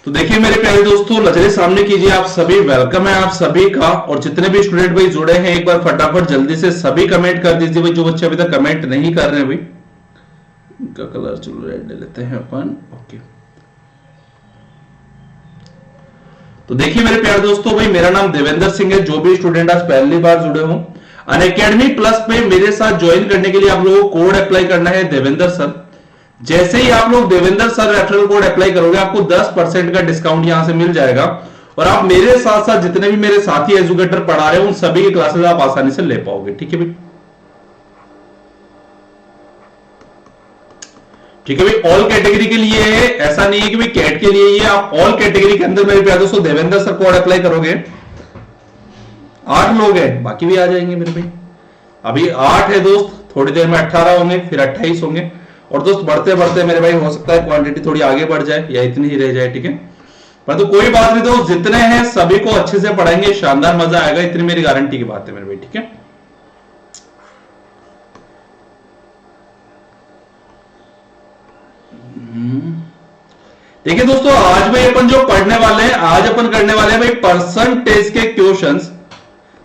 तो देखिए मेरे प्यारे दोस्तों, नजरें सामने कीजिए आप सभी। वेलकम है आप सभी का। और जितने भी स्टूडेंट भाई जुड़े हैं, एक बार फटाफट जल्दी से सभी कमेंट कर दीजिए भाई। जो बच्चे अभी तक कमेंट नहीं कर रहे हैं भाई, इनका कलर चलो रेड ले लेते हैं अपन। ओके, तो देखिए मेरे प्यारे दोस्तों भाई, मेरा नाम देवेंद्र सिंह है। जो भी स्टूडेंट आज पहली बार जुड़े हो, अनअकैडमी प्लस पे मेरे साथ ज्वाइन करने के लिए आप लोगों को कोड अप्लाई करना है देवेंद्र सर। जैसे ही आप लोग Devendra sir referral code apply करोगे, आपको 10% का डिस्काउंट यहां से मिल जाएगा। और आप मेरे साथ साथ जितने भी मेरे साथी एजुकेटर पढ़ा रहे हैं, उन सभी की क्लासेस आप आसानी से ले पाओगे। ठीक है भाई, ठीक है भाई। ऑल कैटेगरी के लिए है, ऐसा नहीं है कि भाई कैट के लिए ये। आप ऑल कैटेगरी के अंदर मेरे प्यारे दोस्तों देवेंद्र सर कोड अप्लाई करोगे। 8 लोग हैं, बाकी भी आ जाएंगे मेरे भाई। अभी 8 है दोस्त, थोड़ी देर में 18 होंगे, फिर 28 होंगे। और दोस्त बढ़ते बढ़ते मेरे भाई हो सकता है क्वांटिटी थोड़ी आगे बढ़ जाए या इतनी ही रह जाए। ठीक है, परंतु कोई बात नहीं दोस्त, जितने हैं सभी को अच्छे से पढ़ाएंगे, शानदार मजा आएगा, इतनी मेरी गारंटी की बात है मेरे भाई। ठीक है, देखिए दोस्तों, आज भाई अपन जो पढ़ने वाले हैं, आज अपन करने वाले हैं भाई परसेंटेज के क्वेश्चंस,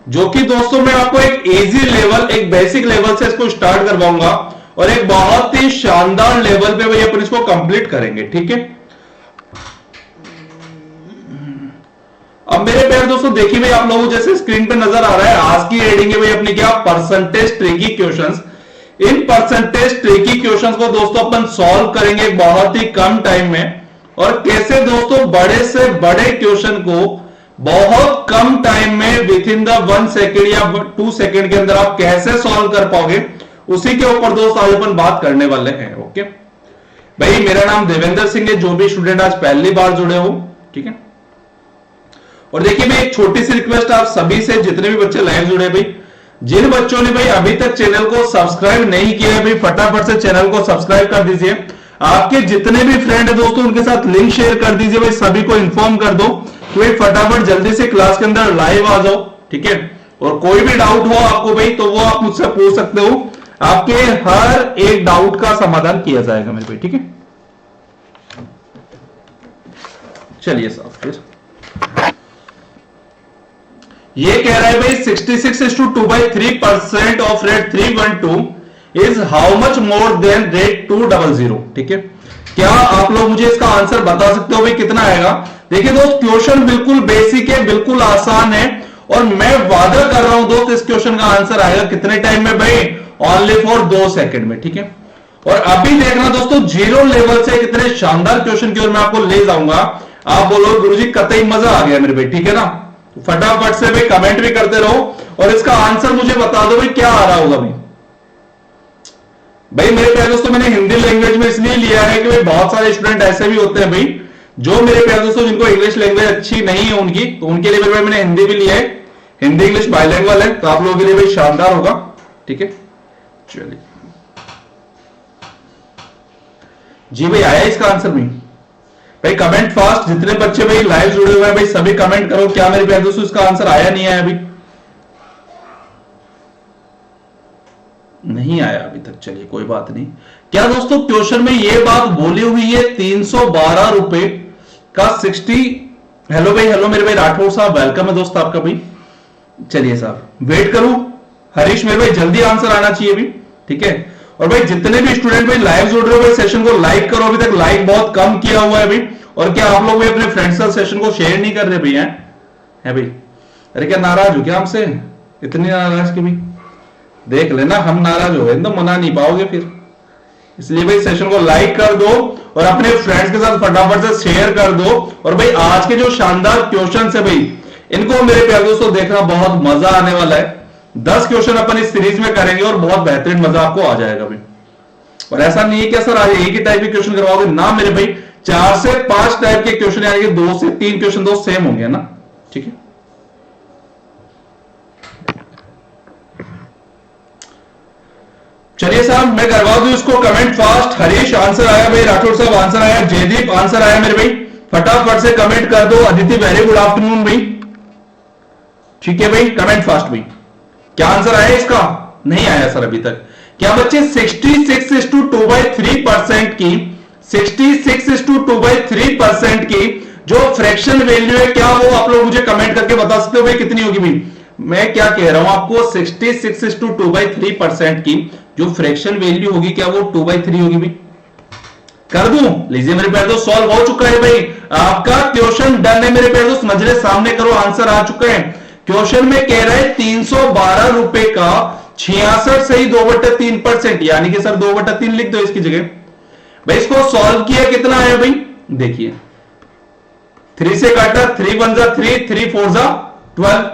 जो कि दोस्तों मैं आपको एक इजी लेवल, एक बेसिक लेवल से इसको स्टार्ट करवाऊंगा और एक बहुत ही शानदार लेवल पे भाई अपन इसको कंप्लीट करेंगे। ठीक है, अब मेरे प्यारे दोस्तों देखिए भाई, आप लोगों जैसे स्क्रीन पे नजर आ रहा है, आज की हेडिंग है भाई अपनी क्या, percentage tricky questions. In percentage tricky questions को दोस्तों अपन सॉल्व करेंगे बहुत ही कम टाइम में। और कैसे दोस्तों बड़े से बड़े क्वेश्चन को बहुत कम टाइम में, विद इन द 1 सेकेंड या 2 सेकेंड के अंदर आप कैसे सॉल्व कर पाओगे, उसी के ऊपर दोस्त आज अपन बात करने वाले हैं। ओके भाई, मेरा नाम देवेंद्र सिंह है। जो भी स्टूडेंट आज पहली बार जुड़े हो, ठीक है। और देखिए भाई, एक छोटी सी रिक्वेस्ट आप सभी से, जितने भी बच्चे लाइव जुड़े भाई, जिन बच्चों ने भाई अभी तक चैनल को सब्सक्राइब नहीं किया है भाई, फटाफट से चैनल को सब्सक्राइब कर दीजिए। आपके जितने भी फ्रेंड है दोस्तों, उनके साथ लिंक शेयर कर दीजिए भाई। सभी को इन्फॉर्म कर दो कि भाई फटाफट जल्दी से क्लास के अंदर लाइव आ जाओ। ठीक है, और कोई भी डाउट हो आपको भाई, तो वो आप मुझसे पूछ सकते हो। आपके हर एक डाउट का समाधान किया जाएगा मेरे भाई। ठीक है, चलिए साहब, फिर ये कह रहा है भाई 66:2/3% of rate 312 is how much more than rate 200। ठीक है, क्या आप लोग मुझे इसका आंसर बता सकते हो भाई कितना आएगा? देखिए दोस्त, क्वेश्चन बिल्कुल बेसिक है, बिल्कुल आसान है, और मैं वादा कर रहा हूं दोस्त, इस क्वेश्चन का आंसर आएगा कितने टाइम में भाई? ओनली फॉर 2 सेकेंड में। ठीक है, और अभी देखना दोस्तों, जीरो लेवल से कितने शानदार क्वेश्चन की ओर मैं आपको ले जाऊंगा। आप बोलो गुरुजी कतई मजा आ गया मेरे भाई। ठीक है ना, फटाफट से भाई कमेंट भी करते रहो और इसका आंसर मुझे बता दो भाई क्या आ रहा होगा भाई। भाई मेरे प्यारे दोस्तों, मैंने हिंदी लैंग्वेज में इसलिए लिया है कि भाई बहुत सारे स्टूडेंट ऐसे भी होते हैं भाई, जो मेरे प्यारे दोस्तों जिनको इंग्लिश लैंग्वेज अच्छी नहीं है उनकी, तो उनके लिए भाई मैंने हिंदी भी लिया है। हिंदी इंग्लिश बाइलिंगुअल है, तो आप लोगों के लिए भाई शानदार होगा। ठीक है, चलिए जी भाई, आया इसका आंसर भी भाई? कमेंट फास्ट, जितने बच्चे भाई लाइव जुड़े हुए हैं भाई, सभी कमेंट करो। क्या मेरे प्यारे दोस्तों इसका आंसर आया नहीं आया? अभी नहीं आया अभी तक, चलिए कोई बात नहीं। क्या दोस्तों क्वेश्चन में ये बात बोली हुई है 312 रुपए का 60? हेलो भाई, हेलो मेरे भाई राठौर साहब, वेलकम है दोस्त आपका भाई। चलिए साहब, वेट करूं? हरीश मेरे भाई जल्दी आंसर आना चाहिए भी। ठीक है, और भाई जितने भी स्टूडेंट भाई लाइव जुड़ रहे हो भाई, सेशन को लाइक करो। अभी तक लाइक बहुत कम किया हुआ है भाई। और क्या आप लोग भी अपने फ्रेंड्स के सेशन को शेयर नहीं कर रहे भाई? है भाई? अरे क्या नाराज हो क्या हमसे? इतनी नाराज की भी देख लेना, हम नाराज हो गए तो मना नहीं पाओगे फिर। इसलिए भाई सेशन को लाइक कर दो और अपने फ्रेंड्स के साथ फटाफट से शेयर कर दो। और भाई आज के जो शानदार क्वेश्चन है भाई, इनको मेरे प्यारे दोस्तों देखना, बहुत मजा आने वाला है। 10 क्वेश्चन अपन इस सीरीज में करेंगे और बहुत बेहतरीन मजा आपको आ जाएगा भाई। और ऐसा नहीं है कि सर आज एक ही टाइप के क्वेश्चन करवाओगे ना मेरे भाई, 4 से 5 टाइप के क्वेश्चन, यानी कि 2 से 3 क्वेश्चन दोस्त सेम होंगे ना। ठीक है, चलिए साहब मैं करवा दूं इसको। Comment fast. हरीश आंसर आया भाई, राठौर साहब आंसर आया, जयदीप आंसर आया मेरे भाई, फटाफट से कमेंट कर दो। अदिति वेरी गुड आफ्टरनून भाई। ठीक है भाई, कमेंट फास्ट भाई। क्या आंसर आया इसका? नहीं आया सर अभी तक। क्या बच्चे 66:2/3% की 66:2/3% की जो फ्रैक्शन वैल्यू है क्या वो आप लोग मुझे कमेंट करके बता सकते हो भाई कितनी होगी भाई। मैं क्या कह रहा हूं आपको 66:2/3% की जो फ्रैक्शन वैल्यू होगी क्या वो 2/3 होगी भाई। कर दूं, लीजिए मेरे प्यारे दोस्त सॉल्व हो चुका है भाई, आपका क्वेश्चन डन है मेरे प्यारे दोस्त, मजरे सामने करो, आंसर आ चुका है। क्वेश्चन में कह रहा है 312 रुपए का 66 सही 2/3%, यानी कि सर 2/3 लिख दो इसकी जगह भाई। इसको सॉल्व किया कितना आया भाई, देखिए 3 से काटा, 3 1 जा 3, 3 4 जा 12,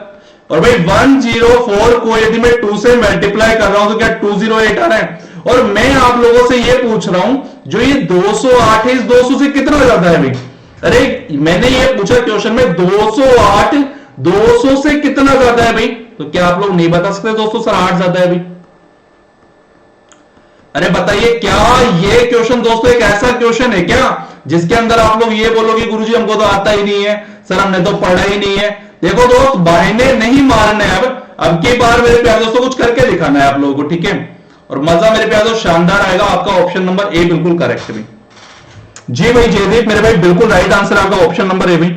और भाई 104 को यदि मैं 2 से मल्टीप्लाई कर रहा हूं तो क्या 208 आ रहा है। और मैं आप लोगों से ये पूछ रहा हूं जो ये 208 है इस 200 से कितना ज्यादा है भाई। अरे मैंने ये पूछा क्वेश्चन में 208 200 से कितना ज्यादा है भाई, तो क्या आप लोग नहीं बता सकते दोस्तों सर 8 ज्यादा है भाई। अरे बताइए क्या ये क्वेश्चन दोस्तों एक ऐसा क्वेश्चन है क्या जिसके अंदर आप लोग ये बोलोगे गुरुजी हमको तो आता ही नहीं है सर, हमने तो पढ़ा ही नहीं है। देखो दोस्त बहाने नहीं मारने, अब की बार मेरे प्यारे दोस्तों कुछ करके दिखाना है आप लोगों को, ठीक है। और मजा मेरे प्यारे दोस्त शानदार आएगा। आपका ऑप्शन नंबर ए बिल्कुल करेक्ट है जी भाई। जयदीप मेरे भाई बिल्कुल राइट आंसर आपका ऑप्शन नंबर ए भाई।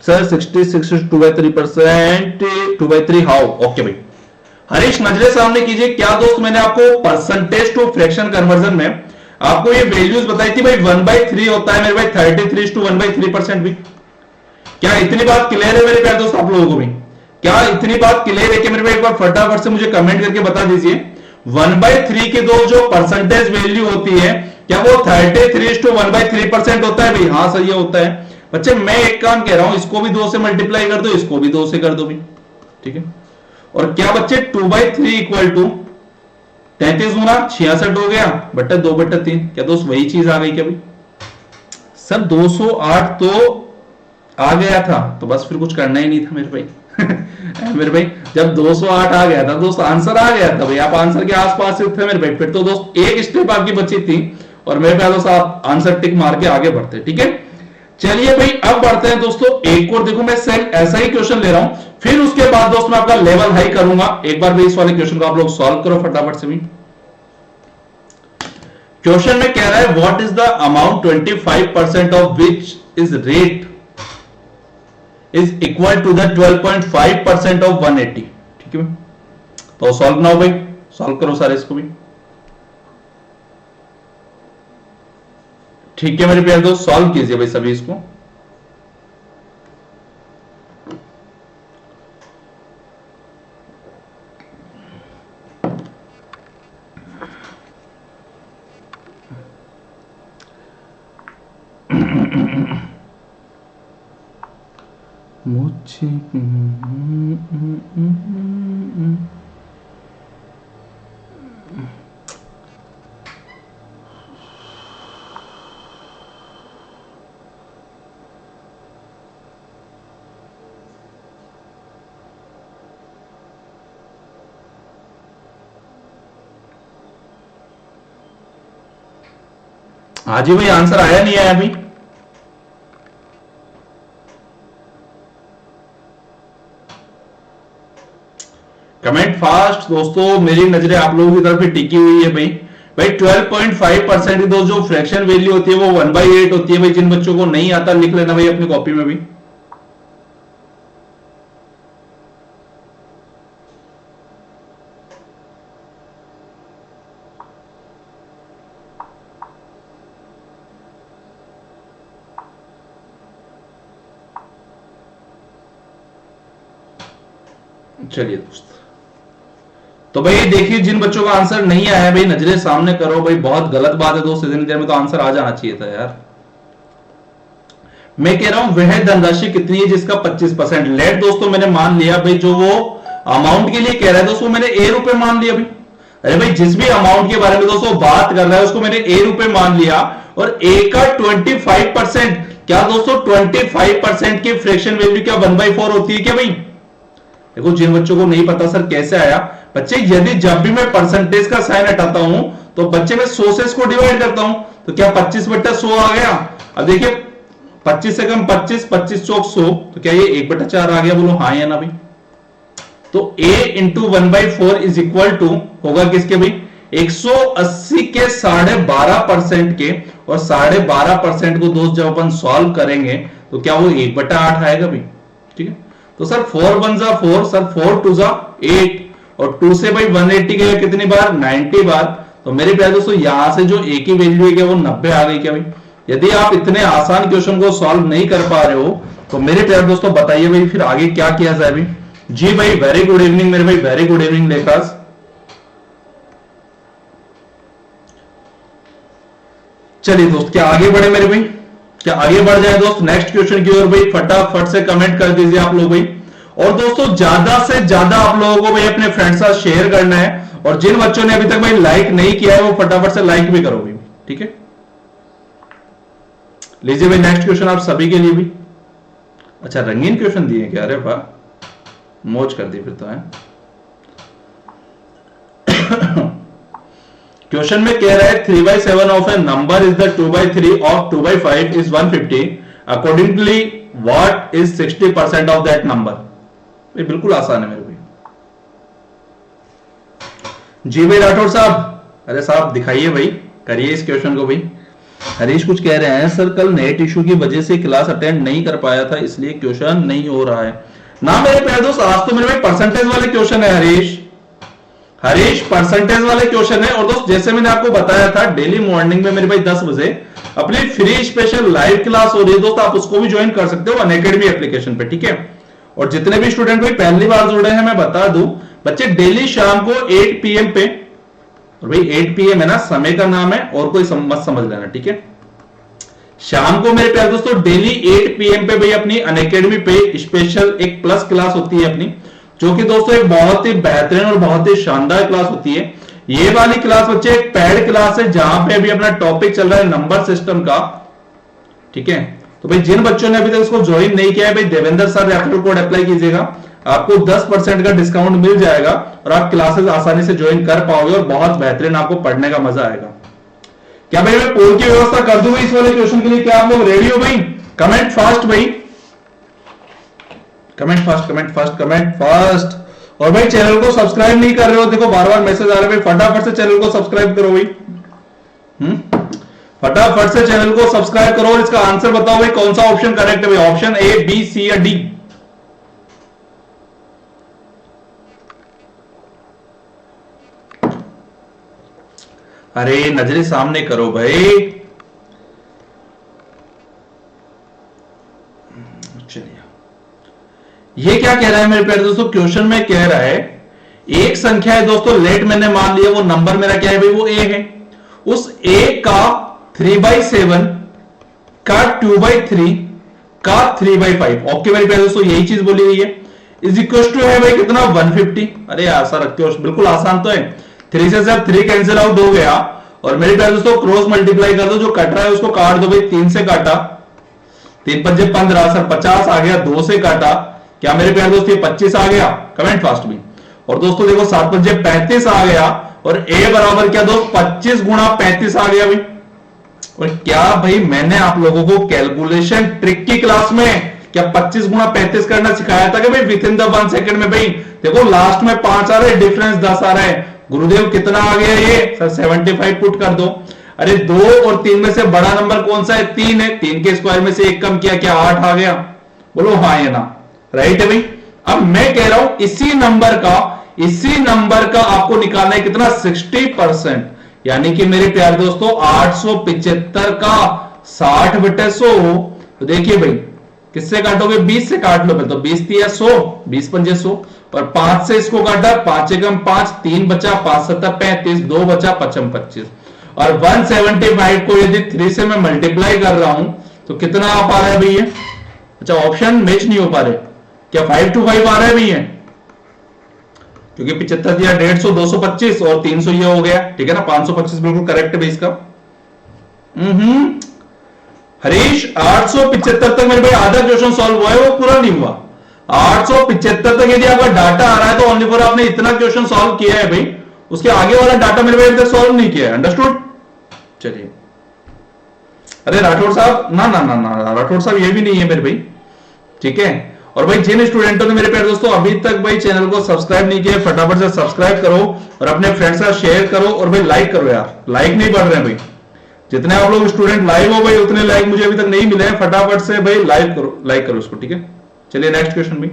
सर 66/2/3%, 2/3 हाउ, ओके भाई। हरीश नजरे सामने कीजिए, क्या दोस्त मैंने आपको परसेंटेज टू फ्रैक्शन कन्वर्जन में आपको ये वैल्यूज बताई थी भाई। 1/3 होता है मेरे भाई 33:1/3% भी। क्या इतनी बात क्लियर है मेरे प्यारे दोस्त आप लोगों को भी, क्या इतनी बात क्लियर है कि मेरे भाई एक बार फटाफट से मुझे कमेंट करके बता दीजिए 1/3 के दो जो परसेंटेज वैल्यू होती है क्या वो 33:1/3% होता है भाई। हाँ सर ये होता है बच्चे। मैं एक काम कह रहा हूं, इसको भी 2 से मल्टीप्लाई कर दो, इसको भी 2 से कर दो भी, ठीक है। और क्या बच्चे 2/3 इक्वल टू 33 गुना 66 हो गया बट्टा 2/3। क्या दोस्त वही चीज आ गई क्या भाई। सर 208 तो आ गया था तो बस फिर कुछ करना ही नहीं था मेरे भाई मेरे भाई जब 208 आ गया था दोस्त आंसर आ गया था भाई, आप आंसर के आसपास से थे मेरे भाई, फिर तो दोस्त एक स्टेप आपकी बची थी और मेरे ख्याल से आप आंसर टिक मार के आगे बढ़ते, ठीक है। चलिए भाई अब बढ़ते हैं दोस्तों एक और, देखो मैं सेम ऐसा ही क्वेश्चन ले रहा हूं, फिर उसके बाद दोस्त मैं आपका लेवल हाई करूंगा। एक बार भी इस वाले क्वेश्चन को आप लोग सॉल्व करो फटाफट से भी। क्वेश्चन में कह रहा है what is the amount 25% of which is rate is equal to the 12.5% of 180, ठीक है। तो सॉल्व ना हो भाई, सॉल्व करो सारे इसको भी, ठीक है मेरे प्यारे दोस्त। सॉल्व कीजिए भाई सभी इसको। मुझे हाँ जी भाई आंसर आया नहीं आया अभी। कमेंट फास्ट दोस्तों, मेरी नजरें आप लोगों की तरफ ही टिकी हुई है भाई। भाई 12.5% की जो फ्रैक्शन वैल्यू होती है वो 1/8 होती है भाई। जिन बच्चों को नहीं आता लिख लेना भाई अपनी कॉपी में भी। चलिए दोस्त, तो भाई देखिए जिन बच्चों का आंसर नहीं आया भाई नजरें सामने करो भाई। बहुत गलत बात है दोस्त, इतनी देर में तो आंसर आ जाना चाहिए था यार। मैं कह रहा हूं वह धनराशि कितनी है जिसका 25%। लेट दोस्तों मैंने मान लिया भाई जो वो अमाउंट के लिए कह रहा है दोस्तों मैंने ए रुपए मान लिया भाई। अरे भाई जिस भी अमाउंट के बारे में दोस्तों बात कर रहा है उसको मैंने ए रुपए मान लिया। और ए का 25%, क्या दोस्तों 25% की फ्रैक्शन वैल्यू क्या 1/4 होती है क्या भाई। देखो जिन बच्चों को नहीं पता सर कैसे आया बच्चे, यदि जब भी मैं परसेंटेज का साइन हटाता हूं तो बच्चे मैं 100 से इसको डिवाइड करता हूं तो क्या 25/100 आ गया। अब देखिए 25 से कम 25, 25 चौक 100, तो क्या ये 1/4 आ गया, बोलो हाँ या ना भाई। तो a into 1/4 is equal to होगा किसके भाई 180 के 12.5% के और 12.5% को दोस्त जब अपन सॉल्व करेंगे तो क्या वो 1/8 आएगा भाई। ठीक है, तो सर 4 1 जा 4, सर 4 2 जा 8 और 2 से भाई 180 गया कितनी बार, 90 बार। तो मेरे प्यारे दोस्तों यहां से जो एक ही वैल्यू है क्या वो 90 आ गई क्या भाई। यदि आप इतने आसान क्वेश्चन को सॉल्व नहीं कर पा रहे हो तो मेरे प्यारे दोस्तों बताइए भाई फिर आगे क्या किया जाए भाई। जी भाई वेरी गुड इवनिंग मेरे भाई, वेरी गुड इवनिंग लेखास। चलिए दोस्त क्या आगे बढ़े मेरे भाई, क्या आगे बढ़ जाए दोस्त नेक्स्ट क्वेश्चन की ओर भाई। फटाफट से कमेंट कर दीजिए आप लोग भाई। और दोस्तों ज्यादा से ज्यादा आप लोगों को भाई अपने फ्रेंड्स साथ शेयर करना है और जिन बच्चों ने अभी तक भाई लाइक नहीं किया है वो फटाफट से लाइक भी करो भाई। ठीक है, लीजिए भाई नेक्स्ट क्वेश्चन आप सभी के लिए भी। अच्छा रंगीन क्वेश्चन दिए क्या, अरे वाह मौज कर दी फिर तो है। क्वेश्चन में कह रहा है 3/7 of A number is the 2/3 of 2/5 is 150 accordingly what is 60% of that number. बिल्कुल आसान है मेरे भाई। जी भाई राठौर साहब, अरे साहब दिखाइए भाई, करिए इस क्वेश्चन को भाई। हरीश कुछ कह रहे हैं सर कल नेट इशू की वजह से क्लास अटेंड नहीं कर पाया था इसलिए क्वेश्चन नहीं हो रहा है ना मेरे प्यारे दोस्त। आज तो मेरे भाई परसेंटेज वाले क्वेश्चन है हरीश, हरीश परसेंटेज वाले क्वेश्चन है। और दोस्त जैसे मैंने आपको बताया था डेली मॉर्निंग में मेरे भाई 10 बजे अपनी फ्री स्पेशल लाइव क्लास हो रही है दोस्त, आप उसको भी ज्वाइन कर सकते हो अनअकैडमी एप्लीकेशन पे। ठीक है, और जितने भी स्टूडेंट भाई पहली बार जुड़े हैं मैं बता दूं बच्चे डेली शाम को 8 PM पे, और भाई 8 PM है ना समय का नाम है और कोई मत समझ लेना। ठीक है, शाम को मेरे प्यारे दोस्तों डेली 8 PM पे भाई अपनी अनअकैडमी पे स्पेशल एक प्लस क्लास होती है अपनी, जो कि दोस्तों एक बहुत ही बेहतरीन और बहुत ही शानदार क्लास होती है। ये वाली क्लास बच्चे एक पेड क्लास है जहां पे अभी अपना टॉपिक चल रहा है नंबर सिस्टम का। ठीक है, तो भाई जिन बच्चों ने अभी तक इसको ज्वाइन नहीं किया है भाई Devendra sir referral code apply कीजिएगा, आपको 10% का डिस्काउंट मिल जाएगा और आप क्लासेस आसानी से ज्वाइन कर पाओगे और बहुत बेहतरीन आपको पढ़ने का मजा आएगा। क्या भाई मैं पोल की व्यवस्था कर दूं इस वाले क्वेश्चन के लिए, क्या आप लोग रेडी हो भाई? कमेंट फास्ट भाई, comment fast, comment fast, comment fast. और भाई चैनल को सब्सक्राइब नहीं कर रहे हो, देखो बार बार मैसेज आ रहा है भाई, फटाफट से चैनल को सब्सक्राइब करो भाई। फटाफट से चैनल को सब्सक्राइब करो और इसका आंसर बताओ भाई कौन सा ऑप्शन करेक्ट है भाई, ऑप्शन ए बी सी या डी। अरे नजरे सामने करो भाई। चलिए ये क्या कह रहा है मेरे प्यारे दोस्तों, क्वेश्चन में कह रहा है एक संख्या है दोस्तों, लेट मैंने मान लिया वो नंबर मेरा क्या है भाई, वो ए है। उस ए का 3/7 का 2/3 का 3/5, ओके मेरे प्यारे दोस्तों यही चीज बोली गई है। इज इक्वल टू है भाई कितना 150। अरे यार सर बिल्कुल आसान तो है, 3 से जब 3 कैंसिल आउट हो गया और मेरे प्यारे दोस्तों क्रॉस मल्टीप्लाई कर दो, जो कट रहा है उसको काट दो भाई, 3 से काटा 3 5 15 सर 50 आ गया, 2 से काटा क्या मेरे प्यारे दोस्त ये 25 आ गया, कमेंट फास्ट भी। और दोस्तों देखो 7 5 35 आ गया और ए बराबर क्या दोस्त 25 गुणा 35 आ गया भाई। और क्या भाई मैंने आप लोगों को कैलकुलेशन ट्रिक की क्लास में क्या 25 गुणा 35 करना सिखाया था कि भाई विद इन द 1 सेकंड में भाई देखो लास्ट में 5 आ रहे डिफरेंस 10 आ रहा है। गुरुदेव कितना आ गया ये सर 75 पुट कर दो। अरे 2 और 3 में से बड़ा नंबर कौन सा है, 3 है, 3 के स्क्वायर में से 1 कम किया क्या 8 आ गया, बोलो हाँ या ना, राइट है भाई। अब मैं कह रहा हूं इसी नंबर का आपको निकालना है कितना 60%, यानी कि मेरे प्यारे दोस्तों 875 का 60/100। तो देखिए भाई किससे काटोगे, 20 से काट लो फिर, तो 20 3 100, 20 5 100 और 5 से इसको काटा, 5 एकम 5, 3 बचा, 5 7 35, 2 बचा 55 25 और 175 को यदि 3 से मैं मल्टीप्लाई कर रहा हूं तो कितना आ पा रहा है भैया। अच्छा ऑप्शन मैच नहीं हो पा रहे, क्या 5 to 5 आ रहा है भैया, क्योंकि 75 दिया 150 225 और 300 ये हो गया, ठीक है ना, 525 बिल्कुल करेक्ट है भाई इसका। हरीश 875 तक मेरे भाई आधा क्वेश्चन सॉल्व हुआ है, वो पूरा नहीं हुआ। 875 तक यदि आपका डाटा आ रहा है तो ओनली फॉर आपने इतना क्वेश्चन सॉल्व किया है भाई, उसके आगे वाला डाटा मेरे भाई अभी तक सॉल्व नहीं किया है, अंडरस्टूड। चलिए अरे राठौर साहब ना ना ना ना राठौर साहब ये भी नहीं है मेरे भाई, ठीक है। और भाई जिन स्टूडेंटों ने मेरे प्यारे दोस्तों अभी तक भाई चैनल को सब्सक्राइब नहीं किया, फटाफट से सब्सक्राइब करो और अपने फ्रेंड्स का शेयर करो और भाई लाइक करो यार, लाइक नहीं बढ़ रहे भाई। जितने आप लोग स्टूडेंट लाइव हो भाई उतने लाइक मुझे अभी तक नहीं मिले हैं, फटाफट से भाई लाइक करो उसको, ठीक है। चलिए नेक्स्ट क्वेश्चन भाई।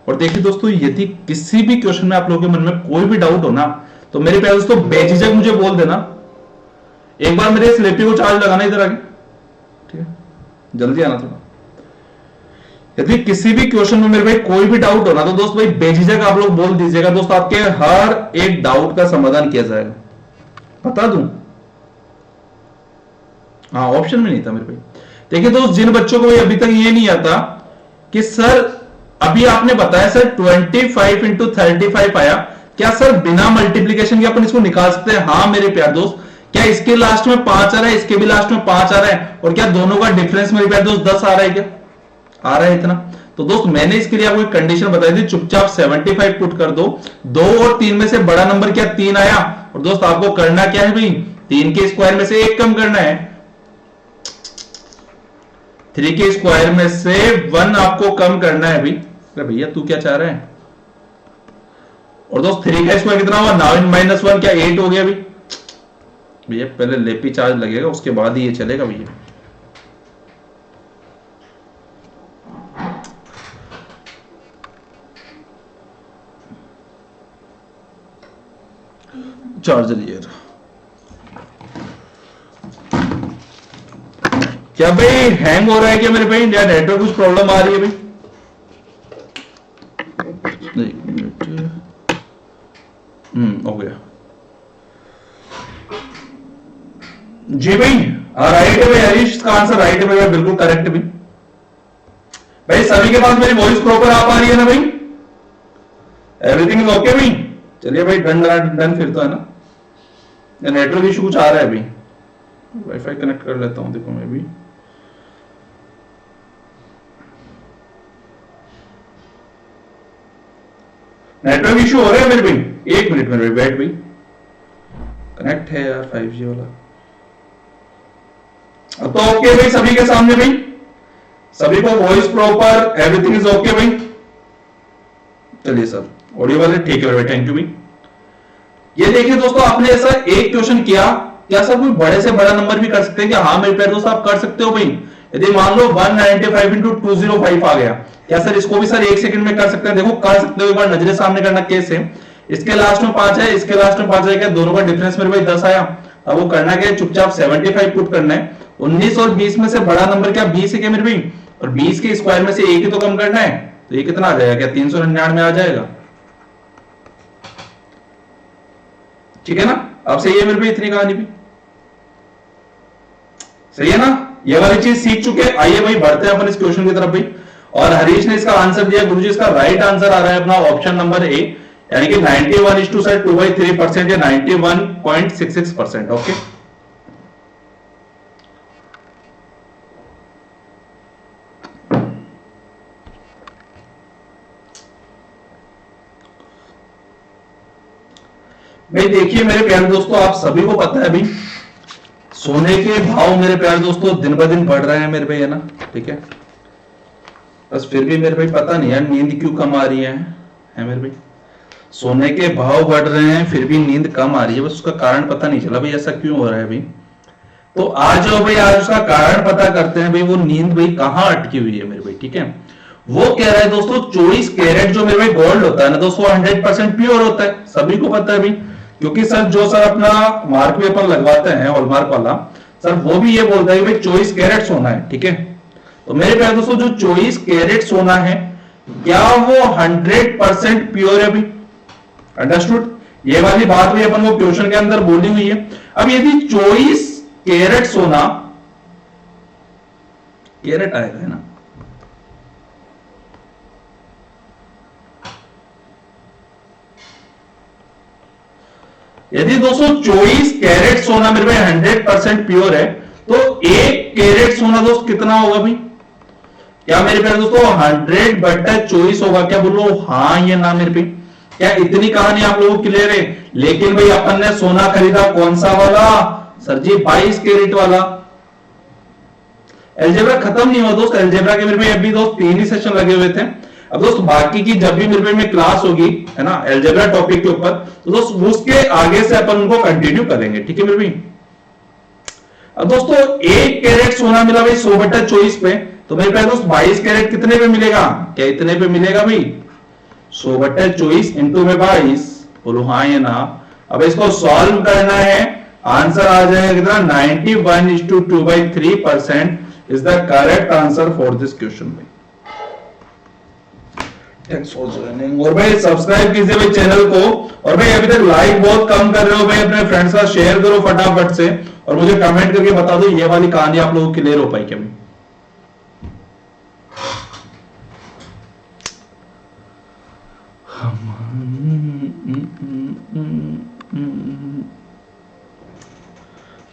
और देखिए दोस्तों, यदि किसी भी क्वेश्चन में आप लोगों के मन में कोई भी डाउट हो ना, तो मेरे प्यारे दोस्तों बेझिझक मुझे बोल देना। एक बार मेरे इस लेपी को चार्ज लगाना इधर आगे, ठीक है, जल्दी आना थोड़ा। यदि किसी भी क्वेश्चन में मेरे भाई कोई भी डाउट हो ना, तो दोस्त भाई बेझिझक आप लोग बोल दीजिएगा दोस्त, आपके हर एक डाउट का समाधान किया जाएगा। बता दूं, हाँ ऑप्शन में नहीं था मेरे भाई। देखिए दोस्त, जिन बच्चों को अभी तक ये नहीं आता कि सर अभी आपने बताया सर 25 इंटू 35 आया, क्या सर बिना मल्टीप्लीकेशन के अपन इसको निकाल सकते हैं? हाँ मेरे प्यार दोस्त, क्या इसके लास्ट में 5 आ रहा है, इसके भी लास्ट में 5 आ रहा है, और क्या दोनों का डिफरेंस मेरे प्यार दोस्त 10 आ रहा है? क्या आ रहा है इतना? तो दोस्त मैंने इसके लिए आपको एक कंडीशन बताई थी, चुपचाप 75 पुट कर दो। 2 और 3 में से बड़ा नंबर क्या 3 आया, और दोस्त आपको करना क्या है भाई, 3 के स्क्वायर में से 1 कम करना है, 3 के स्क्वायर में से 1 आपको कम करना है भाई। अरे भैया तू क्या चाह रहा है? और दोस्त 3 का स्क्वायर कितना हुआ, 9 माइनस 1 क्या 8 हो गया भाई। भैया पहले लेपी चार्ज लगेगा, उसके बाद ही ये चलेगा भैया। चार्जर ये क्या भाई हैंग हो रहा है क्या मेरे भाई, या नेटवर्क कुछ प्रॉब्लम आ रही है भाई? हो गया जी भाई। राइट है भाई हरीश, इसका आंसर राइट है भाई, बिल्कुल करेक्ट भी भाई। सभी के पास मेरी वॉइस प्रॉपर आ पा रही है ना भाई? एवरीथिंग इज ओके भाई। चलिए भाई डन फिर तो है ना। नेटवर्क इशू कुछ आ रहा है अभी, वाईफाई कनेक्ट कर लेता हूं, देखो मैं भी। नेटवर्क इशू हो रहा है मेरे भाई, 1 मिनट मेरे भाई, बैठ भाई, कनेक्ट है यार 5G वाला। अब तो ओके भाई सभी के सामने भाई, सभी को voice proper, everything is okay भाई। चलिए सर ऑडियो वाले ठीक है भाई, थैंक यू भाई। ये देखिए दोस्तों, आपने ऐसा एक क्वेश्चन किया, क्या सर कोई बड़े से बड़ा नंबर भी कर सकते हैं क्या? हाँ मेरे प्यारे दोस्त आप कर सकते हो भाई। यदि मान लो 195 इंटू 205 आ गया, क्या सर इसको भी सर 1 सेकंड में कर सकते हैं? देखो कर सकते हो, एक बार नजरे सामने करना कैसे। इसके लास्ट में 5 है, इसके लास्ट में 5 है, क्या दोनों का डिफरेंस मेरे भाई 10 आया। अब वो करना क्या है, चुपचाप 75 पुट करना है। 19 और 20 में से बड़ा नंबर क्या 20 है क्या मेरे भाई, और 20 के स्क्वायर में से 1 ही तो कम करना है, तो ये कितना आ जाएगा, क्या 399 आ जाएगा? ठीक है ना? अब सही है मेरे भाई, इतनी कहानी भी सही है ना? ये वाली चीज सीख चुके हैं। आइए भाई बढ़ते हैं अपन इस क्वेश्चन की तरफ भाई। और हरीश ने इसका आंसर दिया, गुरुजी इसका राइट आंसर आ रहा है अपना ऑप्शन नंबर ए, यानी कि 91:2/3% या 91.66%। ओके भाई देखिए मेरे प्यारे दोस्तों, आप सभी को पता है भाई सोने के भाव मेरे प्यारे दोस्तों दिन ब दिन बढ़ रहे हैं मेरे भाई, है ना? ठीक है, बस फिर भी मेरे भाई पता नहीं यार नींद क्यों कम आ रही है मेरे भाई। सोने के भाव बढ़ रहे हैं फिर भी नींद कम आ रही है, बस उसका कारण पता नहीं चला भाई, ऐसा क्यों हो रहा है भाई। तो आज भाई आज उसका कारण पता करते हैं भाई, वो नींद भाई कहाँ अटकी हुई है मेरे भाई। ठीक है, वो कह रहा है दोस्तों 24 कैरेट जो मेरे भाई गोल्ड होता है ना दोस्तों, 100% प्योर होता है, सभी को पता है भाई। क्योंकि सर जो सर अपना मार्क पेपर लगवाते हैं हॉलमार्क वाला सर, वो भी ये बोलता है कि भाई 24 कैरेट सोना है। ठीक है, तो मेरे प्यारे दोस्तों जो 24 कैरेट सोना है क्या वो 100% प्योर है भाई? अंडरस्टूड? ये वाली बात भी अपन वो क्वेश्चन के अंदर बोली हुई है। अब यदि 24 कैरेट सोना, कैरेट आएगा है ना, यदि दोस्तों 24 कैरेट सोना मेरे भाई 100% प्योर है, तो 1 कैरेट सोना दोस्त कितना होगा भाई? क्या मेरे प्यारे दोस्तों 100/24 होगा? क्या बोलो हाँ या ना मेरे भाई? क्या इतनी कहानी आप लोगों को क्लियर है? लेकिन भाई अपन ने सोना खरीदा कौन सा वाला सर जी? 22 कैरेट वाला। अलजेब्रा खत्म नहीं हुआ दोस्त, अलजेब्रा के मेरे पे अभी दोस्त 3 ही सेशन लगे हुए थे। अब दोस्त बाकी की जब भी मेरे पे में क्लास होगी है ना अलजेब्रा टॉपिक के ऊपर, तो दोस्त उसके आगे से अपन उनको कंटिन्यू करेंगे, ठीक है मेरे भाई। अब दोस्तों 1 कैरेट सोना मिला भाई 100/24 पे, तो मेरे पास दोस्त 22 कैरेट कितने पे मिलेगा, क्या इतने पे मिलेगा भाई 100/24 इंटू में 22, बोलो हाँ या ना। अब इसको सॉल्व करना है, आंसर आ जाएगा कितना 91:2/3% is the correct answer for this question भाई। Thanks for joining. और भाई सब्सक्राइब कीजिए भाई चैनल को, और भाई अभी तक लाइक बहुत कम कर रहे हो भाई, अपने फ्रेंड्स का शेयर करो फटाफट से, और मुझे कमेंट करके बता दो ये वाली कहानी आप लोगों को क्लियर हो पाई क्या भाई।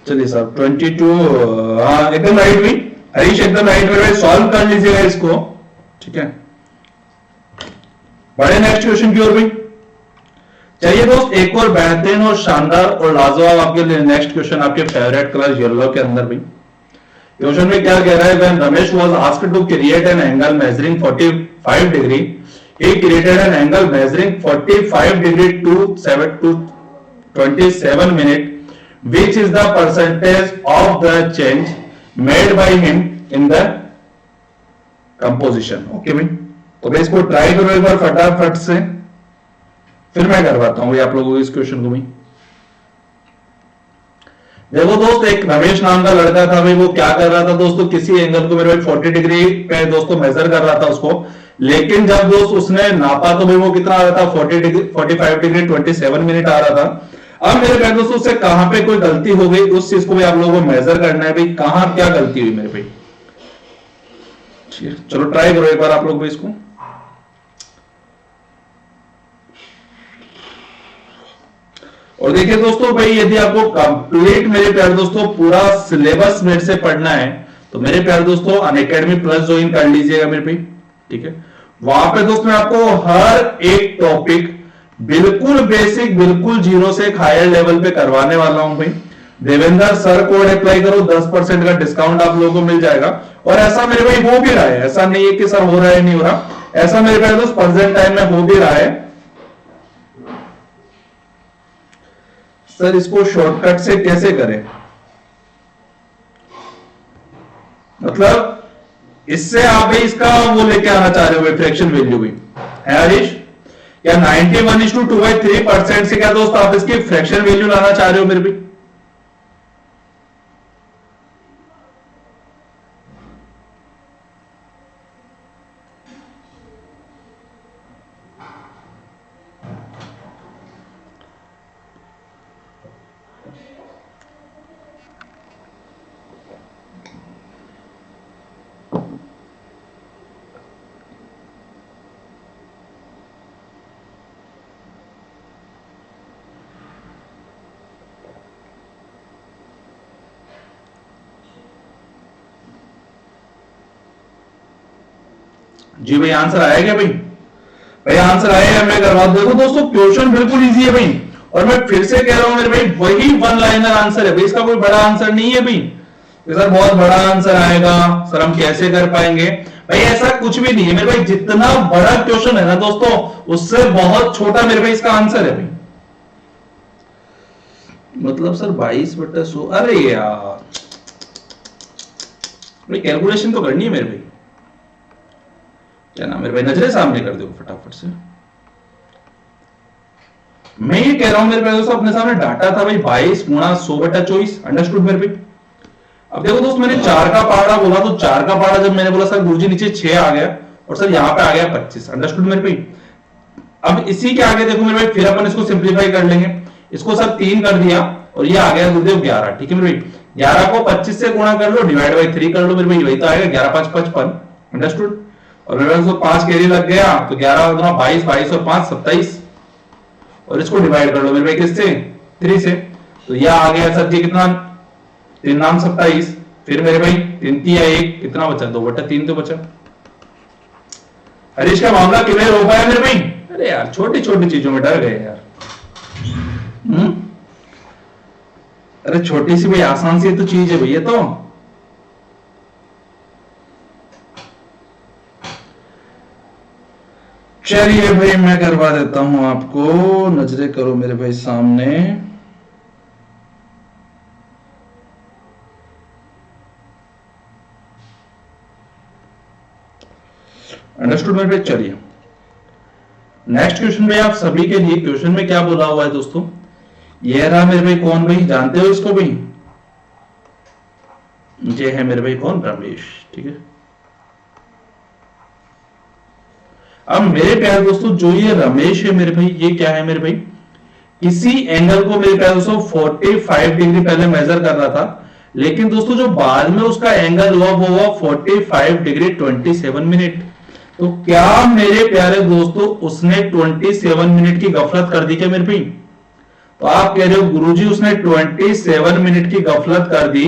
चलिए सर 22 हाँ एकदम राइट भाई, हरीश एकदम राइट भाई, सॉल्व कर लीजिएगा इसको, ठीक है। बड़े नेक्स्ट क्वेश्चन की ओर भाई। चलिए दोस्त एक और बेहतरीन और शानदार और लाजवाब आपके लिए नेक्स्ट क्वेश्चन, आपके फेवरेट कलर येलो के अंदर भाई। क्वेश्चन में क्या कह रहा है, when Ramesh was asked to create an angle measuring 45 degree, he created an angle measuring 45 degree to 27 minute, which is the percentage of the change made by him in the composition। Okay भाई, तो भाई इसको try करो एक बार फटाफट से, फिर मैं करवाता हूं भाई आप लोगों को इस क्वेश्चन को भाई। देखो दोस्त एक रमेश नाम का लड़का था भाई, वो क्या कर रहा था दोस्तों, किसी एंगल को मेरे भाई 40 डिग्री पे दोस्तों मेजर कर रहा था उसको, लेकिन जब दोस्त उसने नापा तो भाई वो कितना आ रहा था 45 डिग्री 27 मिनट आ रहा था। अब मेरे भाई दोस्तों उससे कहां पे कोई गलती हो गई, उस चीज को भी आप लोगों को मेजर करना है भाई, कहां क्या गलती हुई मेरे भाई। चलो ट्राई करो एक बार आप लोग भी इसको। और देखिए दोस्तों भाई यदि आपको कंप्लीट मेरे प्यारे दोस्तों पूरा सिलेबस मेरे से पढ़ना है, तो मेरे प्यारे दोस्तों अनअकैडमी प्लस ज्वाइन कर लीजिएगा मेरे भाई, ठीक है। वहां पे दोस्त मैं आपको हर एक टॉपिक बिल्कुल बेसिक, बिल्कुल जीरो से एक हायर लेवल पे करवाने वाला हूं भाई। देवेंद्र सर कोड अप्लाई करो, 10% का डिस्काउंट आप लोगों को मिल जाएगा। और ऐसा मेरे भाई हो भी रहा है, ऐसा नहीं है कि सर हो रहा है नहीं हो रहा, ऐसा मेरे भाई दोस्त प्रेजेंट टाइम में हो भी रहा है। सर इसको शॉर्टकट से कैसे करें, मतलब इससे आप भी इसका वो लेके आना चाह रहे हो फ्रैक्शन वैल्यू भी है हरीश, या 91:2/3% से क्या दोस्त आप इसकी फ्रैक्शन वैल्यू लाना चाह रहे हो मेरे भी। जी भाई आंसर आया क्या भाई, भाई आंसर आया, मैं करवा देखो दोस्तों क्वेश्चन बिल्कुल इजी है भाई, और मैं फिर से कह रहा हूं मेरे भाई वही वन लाइनर आंसर है भाई, इसका कोई बड़ा आंसर नहीं है भाई। सर बहुत बड़ा आंसर आएगा, सर हम कैसे कर पाएंगे भाई, ऐसा कुछ भी नहीं है मेरे भाई, जितना बड़ा क्वेश्चन है ना दोस्तों उससे बहुत छोटा मेरे भाई इसका आंसर है भाई। मतलब सर 22/100, अरे यार भाई कैलकुलेशन तो करनी है मेरे भाई, क्या नाम मेरे भाई नजरे सामने कर दो फटाफट से। मैं ये कह रहा हूं मेरे भाई दोस्तों अपने सामने डाटा था भाई 22 गुणा 100/24, अंडरस्टूड मेरे भाई। अब देखो दोस्त मैंने 4 का पहाड़ा बोला, तो 4 का पहाड़ा जब मैंने बोला सर गुरुजी नीचे 6 आ गया, और सर यहां पे आ गया 25, अंडरस्टूड मेरे भाई। अब इसी के आगे देखो मेरे भाई फिर अपन इसको सिंप्लीफाई कर लेंगे, इसको सर 3 कर दिया और ये आ गया 11, ठीक है मेरे भाई। 11 को 25 से गुणा कर लो, डिवाइड बाई 3 कर लो मेरे भाई, वही तो आएगा 11×5 = 55, अंडरस्टूड। और मेरे पास 5 कैरी लग गया, तो 11 गुना 22, 22 और 5 27, और इसको डिवाइड कर लो मेरे भाई किससे 3 से, तो यह आ गया सर जी कितना 3 नाम 27, फिर मेरे भाई 3 3 1 कितना बचा 2/3 तो बचा। हरीश का मामला क्लियर हो पाया मेरे भाई। अरे यार छोटी छोटी चीजों में डर गए यार, अरे छोटी सी भाई आसान सी तो चीज है भैया, तो चलिए भाई मैं करवा देता हूं आपको, नजरें करो मेरे भाई सामने। अंडरस्टूड मेरे भाई। चलिए नेक्स्ट क्वेश्चन भाई आप सभी के लिए। क्वेश्चन में क्या बोला हुआ है दोस्तों, ये रहा मेरे भाई, कौन भाई जानते हो इसको भाई? ये है मेरे भाई कौन, रमेश। ठीक है, अब मेरे प्यारे दोस्तों जो ये रमेश है मेरे भाई, ये क्या है मेरे भाई, किसी एंगल को मेरे प्यारे दोस्तों 45 डिग्री पहले मेजर कर रहा था, लेकिन दोस्तों जो बाद में उसका एंगल हुआ वो हुआ 45 डिग्री 27 मिनट। तो क्या मेरे प्यारे दोस्तों उसने 27 मिनट की गफलत कर दी क्या मेरे भाई? तो आप कह रहे हो गुरुजी उसने 27 मिनट की गफलत कर दी,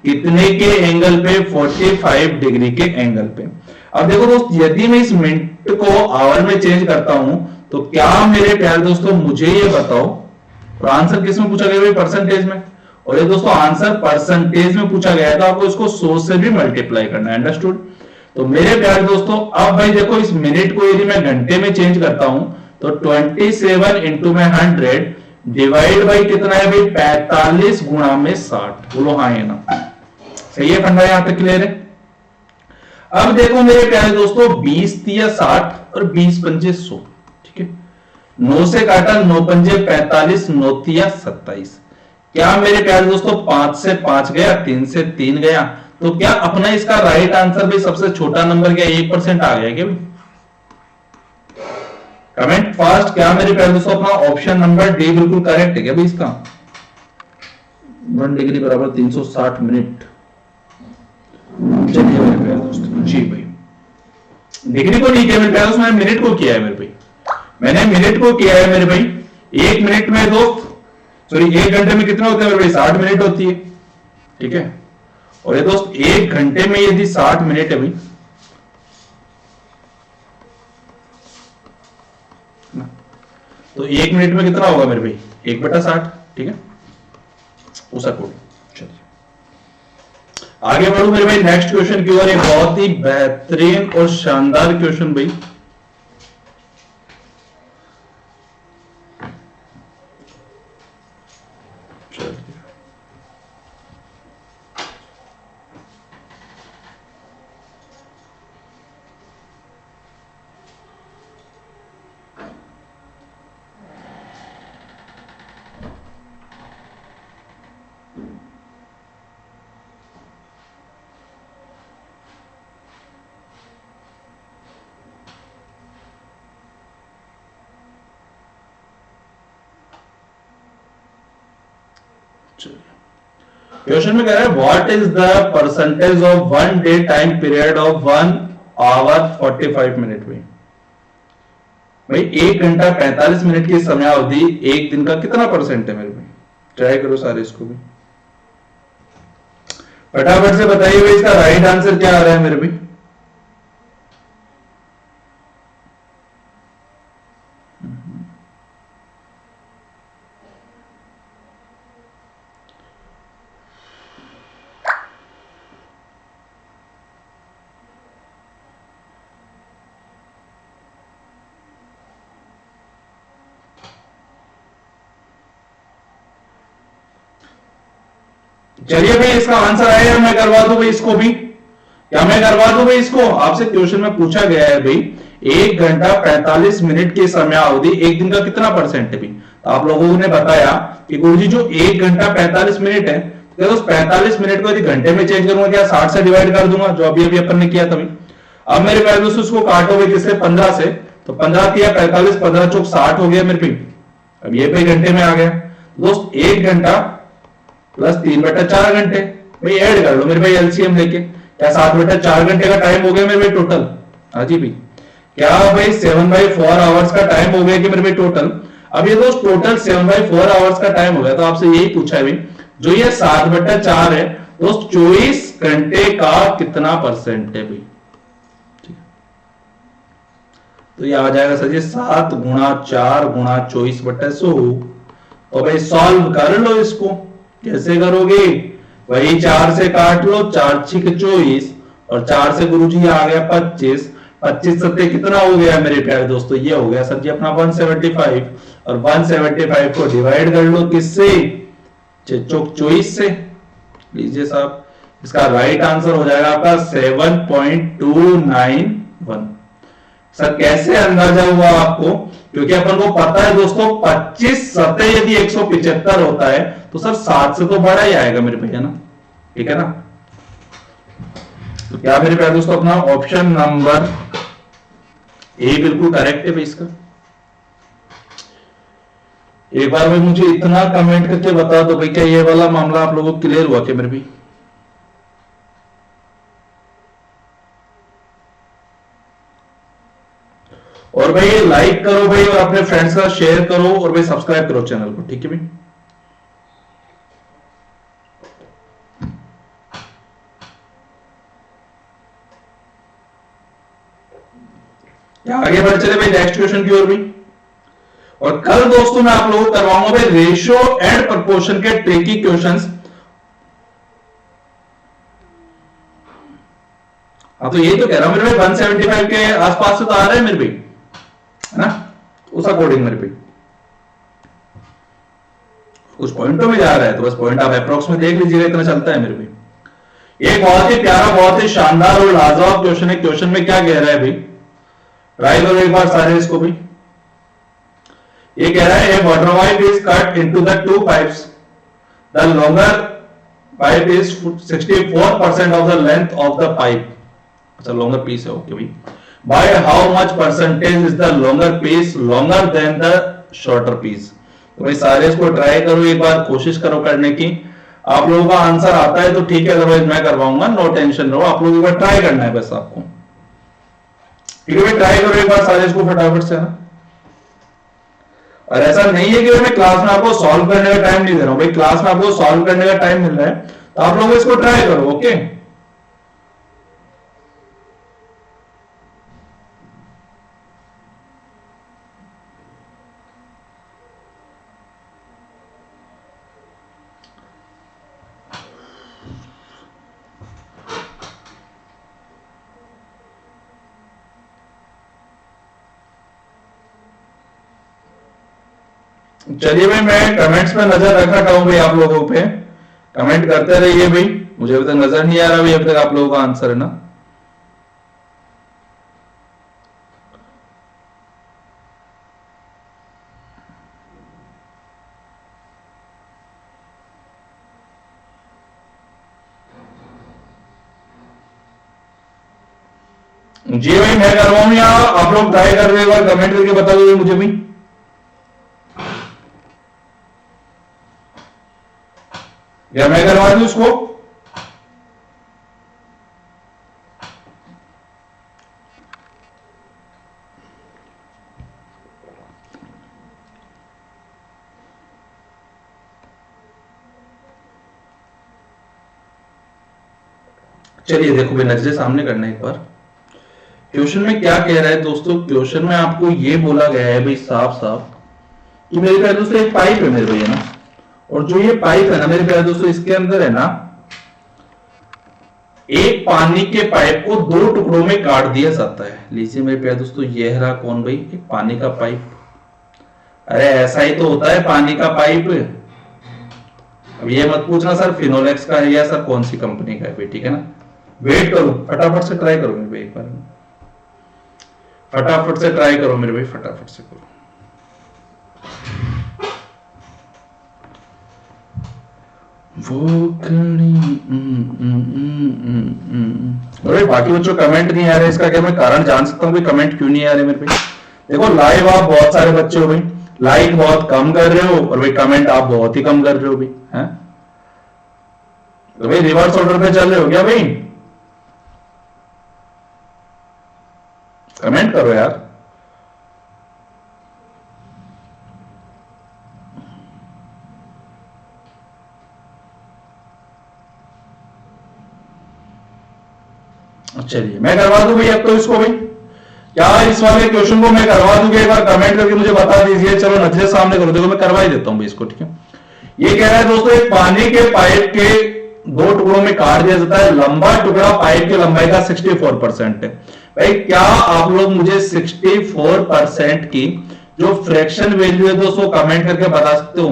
कितने के एंगल पे? 45 डिग्री के एंगल पे। अब देखो दोस्त, यदि मैं इस मिनट को आवर में चेंज करता हूं तो क्या मेरे प्यारे दोस्तों मुझे ये बताओ, तो आंसर किस में पूछा गया भाई? परसेंटेज में। और ये दोस्तों आंसर परसेंटेज में पूछा गया है, तो आपको इसको 100 से भी मल्टीप्लाई करना है। अंडरस्टूड? तो मेरे प्यारे दोस्तों अब भाई देखो, इस मिनट को यदि मैं घंटे में चेंज करता हूं तो 27 इंटू में 100 डिवाइड बाई कितना है भाई? 45 गुणा में 60। बोलो हाँ, ये ना सही है? फंडा यहां तक क्लियर है? अब देखो मेरे प्यारे दोस्तों, 20 तिया 60 और 20 पंजे 100। ठीक है, 9 से काटा, 9 पंजे 45, 9 तिया 27। क्या मेरे प्यारे दोस्तों 5 से 5 गया, 3 से 3 गया, तो क्या अपना इसका राइट आंसर भी सबसे छोटा नंबर क्या 1% आ गया क्या भाई? Comment fast. क्या मेरे प्यारे दोस्तों अपना ऑप्शन नंबर डी बिल्कुल करेक्ट है क्या भाई? इसका 1 डिग्री बराबर 360 मिनट। चलिए मेरे प्यारे दोस्तों, जी भाई डिग्री को नहीं किया मेरे प्यारे दोस्तों, मैंने मिनट को किया है मेरे भाई, मैंने मिनट को किया है मेरे भाई। 1 मिनट में दोस्त, सॉरी 1 घंटे में कितना होता है मेरे भाई? 60 मिनट होती है। ठीक है, और ये दोस्त 1 घंटे में यदि 60 मिनट है भाई, तो 1 मिनट में कितना होगा मेरे भाई? 1/60। ठीक है, उस अकॉर्डिंग चलिए आगे बढ़ो मेरे भाई नेक्स्ट क्वेश्चन की ओर। एक बहुत ही बेहतरीन और शानदार क्वेश्चन भाई। क्वेश्चन में कह रहा है what is the percentage of 1 day time period of 1 hour 45 minute में। भाई 1 घंटा 45 मिनट की समय अवधि 1 दिन का कितना परसेंट है मेरे भाई? ट्राई करो सारे इसको भी फटाफट से बताइए भाई, इसका राइट आंसर क्या आ रहा है मेरे भाई? चलिए भाई इसका आंसर आया, मैं करवा दूं भाई इसको भी? क्या मैं करवा दूं भाई इसको? आपसे क्वेश्चन में पूछा गया है भाई 1 घंटा 45 मिनट की समय अवधि 1 दिन का कितना परसेंट है भाई? तो आप लोगों ने बताया कि गुरुजी जो 1 घंटा 45 मिनट है, तो उस 45 मिनट को यदि घंटे में चेंज करूंगा क्या 60 से डिवाइड कर दूंगा, जो अभी अभी अपन ने किया था भाई। अब मेरे प्यारे दोस्तों उसको काटोगे किससे? 15 से, तो 15 किया 45, 15 चौक 60 हो गया मेरे भाई। अब ये भाई घंटे में आ गया दोस्त, 1 घंटा प्लस 3/4 घंटे भाई, ऐड कर लो मेरे भाई एलसीएम लेके। क्या 7/4 घंटे का टाइम हो गया मेरे भाई टोटल? हाँ जी भाई। क्या भाई 7/4 आवर्स का टाइम हो गया कि मेरे भाई टोटल? अब ये दोस्त टोटल 7/4 आवर्स का टाइम हो गया, तो आपसे यही पूछा है भाई, जो ये 7/4 है दोस्त 24 घंटे का कितना परसेंट है भाई? ठीक, तो ये आ जाएगा सर जी 7 गुणा 4 गुणा 24/100। तो भाई सॉल्व कर लो इसको। कैसे करोगे? वही 4 से काट लो, 4 6 24 और 4 से गुरुजी आ गया 25 25 सत्ते कितना हो गया मेरे प्यारे दोस्तों, ये हो गया सर जी अपना 175, और 175 को डिवाइड कर लो किससे, चौक 24 से। लीजिए साहब, इसका राइट आंसर हो जाएगा आपका 7.291। सर कैसे अंदाजा हुआ आपको, क्योंकि अपन को पता है दोस्तों 25 सतह यदि 175 होता है तो सर 7 से तो बड़ा ही आएगा मेरे भैया ना, ठीक है ना। तो क्या मेरे प्यारे दोस्तों अपना ऑप्शन नंबर ए बिल्कुल करेक्ट है भाई इसका। एक बार भाई मुझे इतना कमेंट करके बता दो भाई, क्या ये वाला मामला आप लोगों को क्लियर हुआ क्या मेरे भाई। और भाई लाइक करो भाई, और अपने फ्रेंड्स का शेयर करो, और भाई सब्सक्राइब करो चैनल को, ठीक है भाई। आगे बढ़ चले भाई नेक्स्ट क्वेश्चन की ओर भी। और कल दोस्तों मैं आप लोगों को करवाऊंगा भाई रेशियो एंड प्रपोर्शन के ट्रिकी क्वेश्चंस। हाँ तो यही तो कह रहा हूं मेरे भाई, 175 के आसपास से तो आ रहा है मेरे भाई, है ना, उस अकॉर्डिंग मेरे भाई कुछ पॉइंटों में जा रहा है, तो बस पॉइंट आप अप्रोक्स में देख लीजिएगा, इतना चलता है मेरे भाई। एक बहुत ही प्यारा, बहुत ही शानदार और लाजवाब क्वेश्चन है। क्वेश्चन में क्या कह रहा है भाई, ट्राई करो एक बार सारे इसको भी। ये कह रहा है water pipe is cut into the two pipes, the longer pipe is 64% of the length of the pipe. अच्छा लॉन्गर पीस है, ओके भाई। By how much percentage is the longer piece longer than the shorter piece. तो भाई सारे इसको try करो एक बार, कोशिश करो करने की। आप लोगों का आंसर आता है तो ठीक है, अदरवाइज मैं करवाऊंगा, नो टेंशन रहो। आप लोगों को ट्राई करना है बस आपको, ठीक है भाई। ट्राई करो एक बार सारे इसको फटाफट से ना। और ऐसा नहीं है कि मैं क्लास में आपको सॉल्व करने का टाइम नहीं दे रहा हूं भाई, क्लास में आपको सॉल्व करने का टाइम मिल रहा है, तो आप लोग इसको ट्राई करो, ओके। चलिए भाई, मैं कमेंट्स में नजर रख रखा हूं भाई, आप लोगों पे कमेंट करते रहिए भाई। मुझे अभी तक नजर नहीं आ रहा भाई अभी तक आप लोगों का आंसर, है ना। जी भाई मैं करवाऊं या आप लोग ट्राई कर रहे, एक बार कमेंट करके बता दो मुझे भी। या मैं करवा दूं इसको, चलिए देखो भाई नजरे सामने करना एक बार। क्वेश्चन में क्या कह रहा है दोस्तों, क्वेश्चन में आपको ये बोला गया है भाई साफ साफ कि मेरे प्यारे दोस्तों एक पाइप है मेरे भैया ना, और जो ये पाइप है ना मेरे प्यारे दोस्तों, इसके अंदर है ना एक पानी के पाइप को दो टुकड़ों में काट दिया जाता है। लीजिए मेरे प्यारे दोस्तों, ये रहा कौन भाई, एक पानी का पाइप। अरे ऐसा ही तो होता है पानी का पाइप। अब ये मत पूछना सर फिनोलेक्स का है या सर कौन सी कंपनी का है भाई, ठीक है ना। वेट करो, फटाफट से ट्राई करो मेरे भाई, एक बार फटाफट से ट्राई करो मेरे भाई, फटाफट से करो। वो अरे बाकी बच्चों कमेंट नहीं आ रहे, इसका क्या मैं कारण जान सकता हूँ भाई, कमेंट क्यों नहीं आ रहे मेरे भाई। देखो लाइव आप बहुत सारे बच्चे हो भाई, लाइक बहुत कम कर रहे हो, और भाई कमेंट आप बहुत ही कम कर रहे हो भाई, हैं। तो भाई रिवर्स ऑर्डर पे चल रहे हो क्या भाई, कमेंट करो यार। चलिए मैं करवा दूं भाई अब तो इसको भाई, क्या इस वाले क्वेश्चन को मैं करवा दूंगा, एक बार कमेंट करके मुझे बता दीजिए। चलो नजरे सामने करो, देखो मैं करवा ही देता हूं भाई इसको, ठीक है। ये कह रहा है दोस्तों एक पानी के पाइप के दो टुकड़ों में काट दिया जाता है। लंबा टुकड़ा पाइप की लंबाई का 64% है। भाई क्या आप लोग मुझे 64% की जो फ्रैक्शन वैल्यू है दोस्तों कमेंट करके बता सकते हो?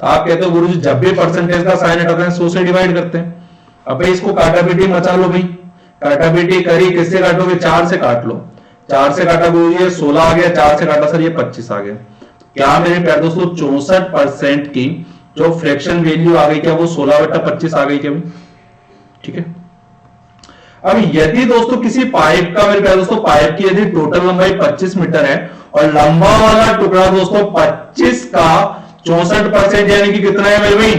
तो आप कहते हो गुरुजी जब भी परसेंटेज का साइन हटाते हैं 100 से डिवाइड करते हैं। अब भाई इसको काटापीटी मचा लो भाई, काटापीटी करी, किससे काटोगे? 4 से काट लो। 4 से काटा गुरुजी ये 16 आ गया, 4 से काटा सर ये 25 आ गया। क्या मेरे प्यारे दोस्तों 64% की जो फ्रैक्शन वैल्यू आ गई क्या वो 16/25 आ गई क्या भाई? ठीक है। अब यदि दोस्तों किसी पाइप का, मेरे प्यारे दोस्तों पाइप की यदि टोटल लंबाई 25 मीटर है और लंबा वाला टुकड़ा दोस्तों 25 का 64% यानी कि कितना है मेरे भाई?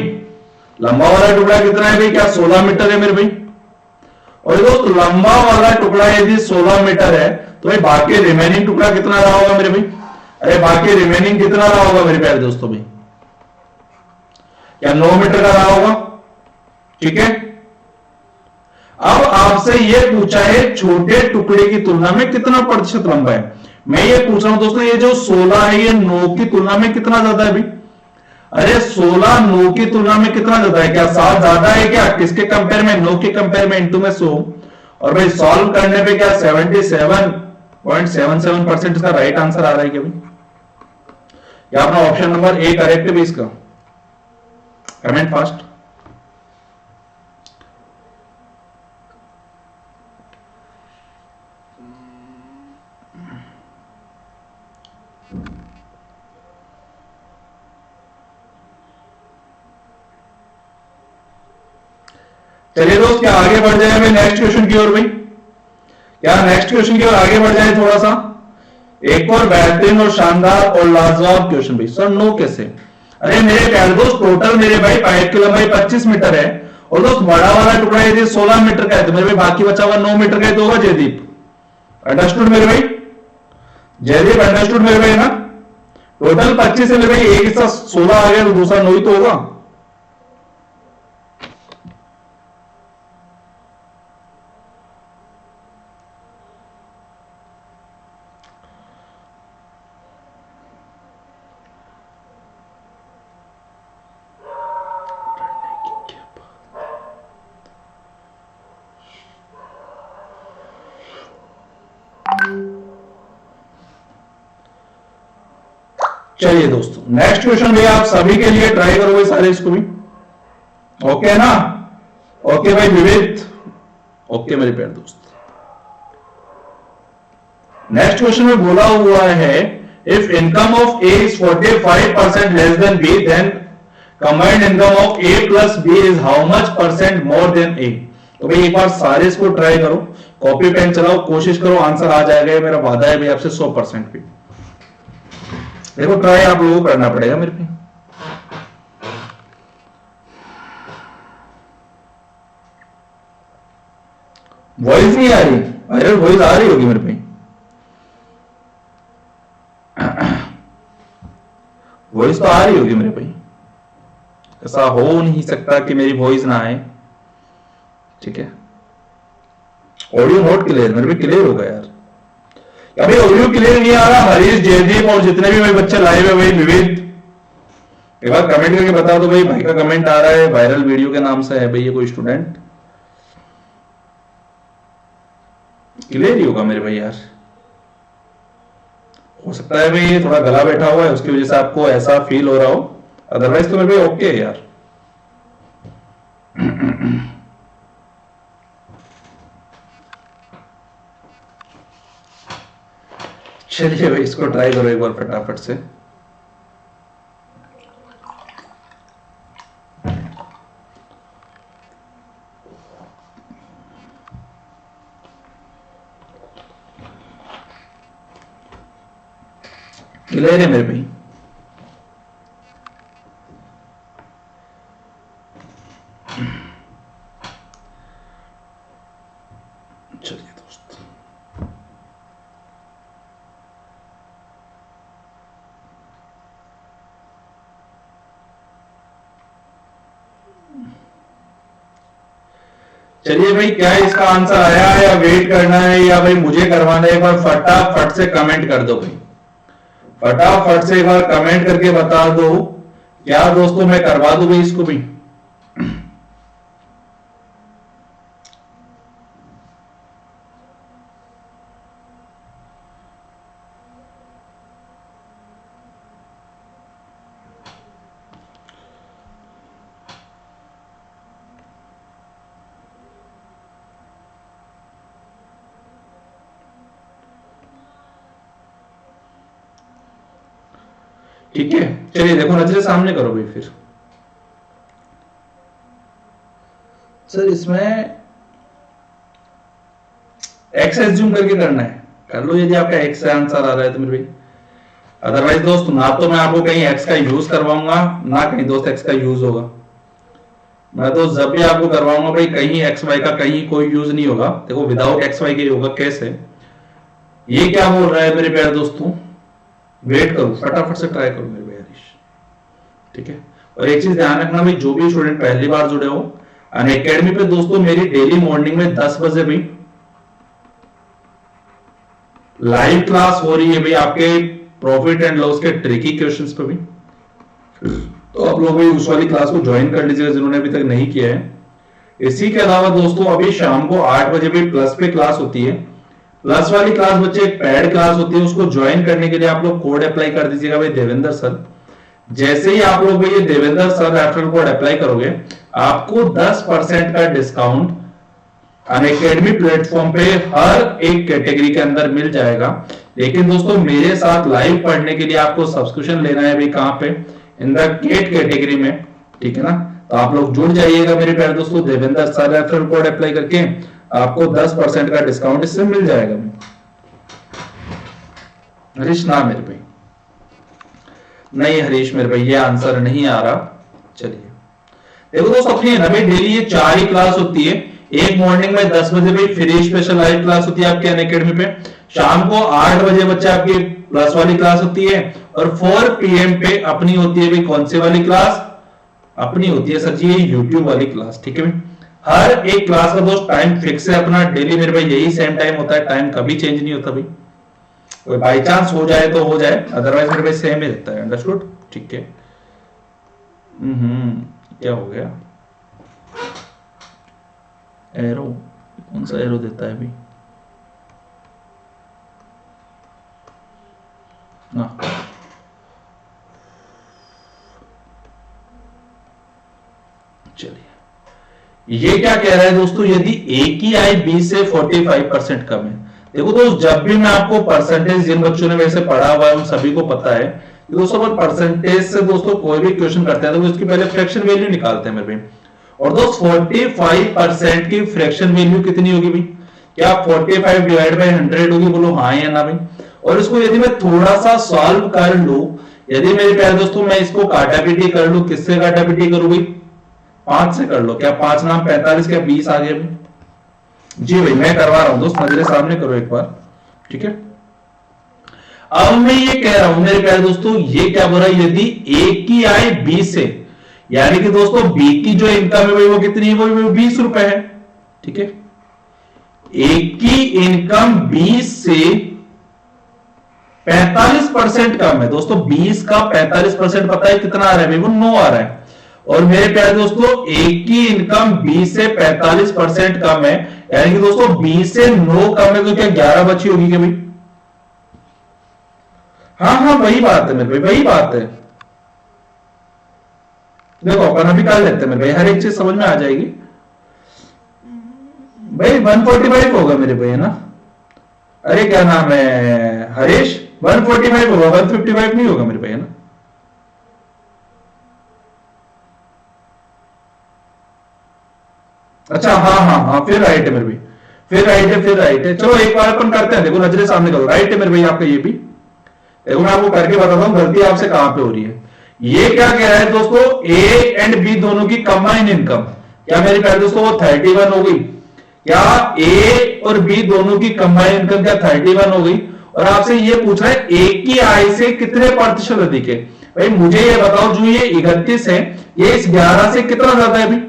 लंबा वाला टुकड़ा कितना है भाई? क्या 16 मीटर है मेरे भाई? और दोस्तों लंबा वाला टुकड़ा यदि 16 मीटर है तो भाई बाकी रिमेनिंग टुकड़ा कितना रहा होगा मेरे भाई? अरे बाकी रिमेनिंग कितना रहा होगा मेरे प्यारे दोस्तों भाई? क्या 9 मीटर का रहा होगा? ठीक है। अब आपसे यह पूछा है छोटे टुकड़े की तुलना में कितना प्रतिशत लंबा है। मैं ये पूछ रहा हूं दोस्तों ये जो 16 है ये 9 की तुलना में कितना ज्यादा है भाई? अरे 16 9 की तुलना में कितना ज्यादा है? क्या 7 ज्यादा है क्या? किसके कंपेयर में? 9 के कंपेयर में इंटू में 100। और भाई सॉल्व करने पे क्या 77.77% इसका राइट आंसर आ रहा है क्या भाई? या अपना ऑप्शन नंबर ए करेक्ट है इसका? Comment fast. चलिए दोस्त क्या आगे बढ़ जाए भाई नेक्स्ट क्वेश्चन की ओर भाई? क्या नेक्स्ट क्वेश्चन की ओर आगे बढ़ जाए थोड़ा सा? एक और बेहतरीन और शानदार और लाजवाब क्वेश्चन भाई। सर नो कैसे? अरे मेरे प्यारे दोस्त टोटल मेरे भाई पाइप की लंबाई 25 मीटर है और दोस्त बड़ा वाला टुकड़ा यदि 16 मीटर का है तो मेरे भाई बाकी बचा हुआ 9 मीटर का है तो होगा जयदीप। अंडरस्टूड मेरे भाई? जयदीप अंडरस्टूड मेरे भाई ना? टोटल 25 है मेरे भाई, एक हिस्सा 16 आ गया तो दूसरा 9 ही तो होगा। चलिए दोस्तों नेक्स्ट क्वेश्चन भैया आप सभी के लिए ट्राई करोगे सारे इसको भी? ओके ना? ओके भाई विविध? ओके मेरे प्यारे दोस्त। नेक्स्ट क्वेश्चन में बोला हुआ है if income of A is 45% less than B then combined income of A plus B is how much percent more than A. तो भाई एक बार सारे इसको ट्राई करो, कॉपी पेन चलाओ, कोशिश करो आंसर आ जाएगा, मेरा वादा है भाई आपसे 100% भी। देखो ट्राई आप लोगों को करना पड़ेगा मेरे पे। वॉइस नहीं आ रही? अरे वॉइस आ रही होगी मेरे पे। वॉइस तो आ रही होगी मेरे भाई, ऐसा हो नहीं सकता कि मेरी वॉइस ना आए। ठीक है ऑडियो नोट क्लियर मेरे भी क्लियर होगा यार। अभी ऑडियो क्लियर नहीं आ रहा हरीश जयदीप और जितने भी भाई बच्चे लाइव है भाई विविध एक बार कमेंट करके बता दो भाई। भाई का कमेंट आ रहा है वायरल वीडियो के नाम से है भाई ये कोई स्टूडेंट। क्लियर ही होगा मेरे भाई यार। हो सकता है भाई ये थोड़ा गला बैठा हुआ है उसकी वजह से आपको ऐसा फील हो रहा हो, अदरवाइज तो मेरे भाई ओके है यार। चलिए भाई इसको ट्राई करो एक बार फटाफट से। क्लियर है मेरे भाई? चलिए दोस्त चलिए भाई क्या इसका आंसर आया है या वेट करना है या भाई मुझे करवाना है? एक बार फटाफट से कमेंट कर दो भाई, फटाफट से एक बार कमेंट करके बता दो क्या दोस्तों मैं करवा दूं भाई इसको भी। ठीक है, चलिए देखो नजरे सामने करो भाई। फिर सर इसमें एक्स एज्यूम करके करना है, कर लो यदि आपका एक्स आंसर आ रहा है तो मेरे भाई। अदरवाइज दोस्त ना तो मैं आपको कहीं एक्स का यूज करवाऊंगा, ना कहीं दोस्त एक्स का यूज होगा। मैं तो जब भी आपको करवाऊंगा भाई कहीं एक्स वाई का कहीं कोई यूज नहीं होगा। देखो विदाउट एक्स वाई के होगा। कैसे? ये क्या बोल रहा है मेरे प्यारे दोस्तों, वेट करो, फटाफट से ट्राई करो मेरे भाई हरीश। ठीक है, और एक चीज ध्यान रखना भाई, जो भी स्टूडेंट पहली बार जुड़े हो अनअकैडमी पे दोस्तों, मेरी डेली मॉर्निंग में 10 बजे भाई लाइव क्लास हो रही है भाई, आपके प्रॉफिट एंड लॉस के ट्रिकी क्वेश्चंस पे भी। तो आप लोग भाई उस वाली क्लास को ज्वाइन कर लीजिएगा जिन्होंने अभी तक नहीं किया है। इसी के अलावा दोस्तों अभी शाम को 8 बजे भी प्लस पे क्लास होती है। प्लस वाली क्लास बच्चे एक पेड क्लास होती है, उसको ज्वाइन करने के लिए आप लोग कोड अप्लाई कर दीजिएगा भाई देवेंद्र सर। जैसे ही आप लोग भाई ये Devendra sir referral code apply करोगे, आपको 10% का डिस्काउंट अनअकैडमी प्लेटफॉर्म पे हर एक कैटेगरी के अंदर मिल जाएगा। लेकिन दोस्तों मेरे साथ लाइव पढ़ने के लिए आपको सब्सक्रिप्शन लेना है भाई, कहां पे? इन द गेट कैटेगरी में। ठीक है ना, तो आप लोग जुड़ जाइएगा मेरे प्यारे दोस्तों, Devendra sir referral code apply करके आपको 10% का डिस्काउंट इससे मिल जाएगा। हरीश ना मेरे भाई, नहीं हरीश मेरे भाई ये आंसर नहीं आ रहा। चलिए देखो दोस्तों, अपनी है ना भाई डेली ये 4 ही क्लास होती है। एक मॉर्निंग में 10 बजे भाई फ्री स्पेशल लाइव क्लास होती है आपके अनअकैडमी पे। शाम को 8 बजे बच्चे आपकी प्लस वाली क्लास होती है, और 4 PM पे अपनी होती है भाई कौन सी वाली क्लास? अपनी होती है सर जी ये यूट्यूब वाली क्लास। ठीक है भाई, हर एक क्लास का दोस्त टाइम फिक्स है अपना, डेली मेरे भाई यही सेम टाइम होता है, टाइम कभी चेंज नहीं होता भाई। कोई बाई चांस हो जाए तो हो जाए, अदरवाइज मेरे भाई सेम ही रहता है। अंडरस्टूड? ठीक है। क्या हो गया? एरो कौन सा एरो देता है भाई? ना चलिए, ये क्या कह रहा है दोस्तों, यदि ए की आई बी से 45% कम है। देखो दोस्त, जब भी मैं आपको परसेंटेज जिन बच्चों ने वैसे पढ़ा हुआ है उन सभी को पता है दोस्तों, पर परसेंटेज से दोस्तों कोई भी क्वेश्चन करते हैं तो उसकी पहले फ्रैक्शन वैल्यू निकालते हैं मेरे भाई। और दोस्त 45% की फ्रैक्शन वैल्यू कितनी होगी भाई? क्या 45 डिवाइड बाय 100 होगी? बोलो हाँ या ना भाई। और इसको यदि मैं थोड़ा सा सॉल्व कर लूं, यदि मेरे प्यारे दोस्तों मैं इसको काटा पीटी कर लूं, किससे काटा पीटी करूं भाई? 5 से कर लो। क्या 5 नाम 45, क्या 20 आ गया भाई? जी भाई मैं करवा रहा हूं दोस्त, नजरे सामने करो एक बार। ठीक है, अब मैं ये कह रहा हूं मेरे प्यारे दोस्तों, ये क्या बोल रहा है, यदि ए की आय बी से, यानी कि दोस्तों बी की जो इनकम है भाई वो कितनी है? वो 20 रुपए है। ठीक है, ए की इनकम 20 से 45% कम है दोस्तों। 20 का 45% पता है कितना आ रहा है भाई? वो 9 आ रहा है। और मेरे प्यारे दोस्तों एक की इनकम 20 से 45% कम है, यानी कि दोस्तों 20 से 9 कम है, तो क्या 11 बची होगी क्या भाई? हाँ वही बात है मेरे भाई, वही बात है। देखो अपन अभी कर लेते हैं मेरे भाई, हर एक चीज समझ में आ जाएगी भाई। 145 होगा मेरे भाई, है ना? अरे क्या नाम है हरीश? 145 होगा, 155 नहीं होगा मेरे भाई, है ना? अच्छा हाँ फिर राइट है मेरे भाई, फिर राइट है। चलो एक बार अपन करते हैं, देखो नजरे सामने करो। राइट है मेरे भाई आपका ये भी। देखो मैं आपको करके बताता हूं गलती आपसे कहां पे हो रही है। ये क्या कह रहा है दोस्तों, ए एंड बी दोनों की कंबाइन इनकम, क्या मेरे प्यारे दोस्तों वो 31 हो गई? क्या ए और बी दोनों की कंबाइन इनकम क्या 31 हो गई? और आपसे ये पूछ रहा है ए की आय से कितने प्रतिशत अधिक है? भाई मुझे ये बताओ, जो ये 31 है ये इस 11 से कितना ज्यादा है भाई?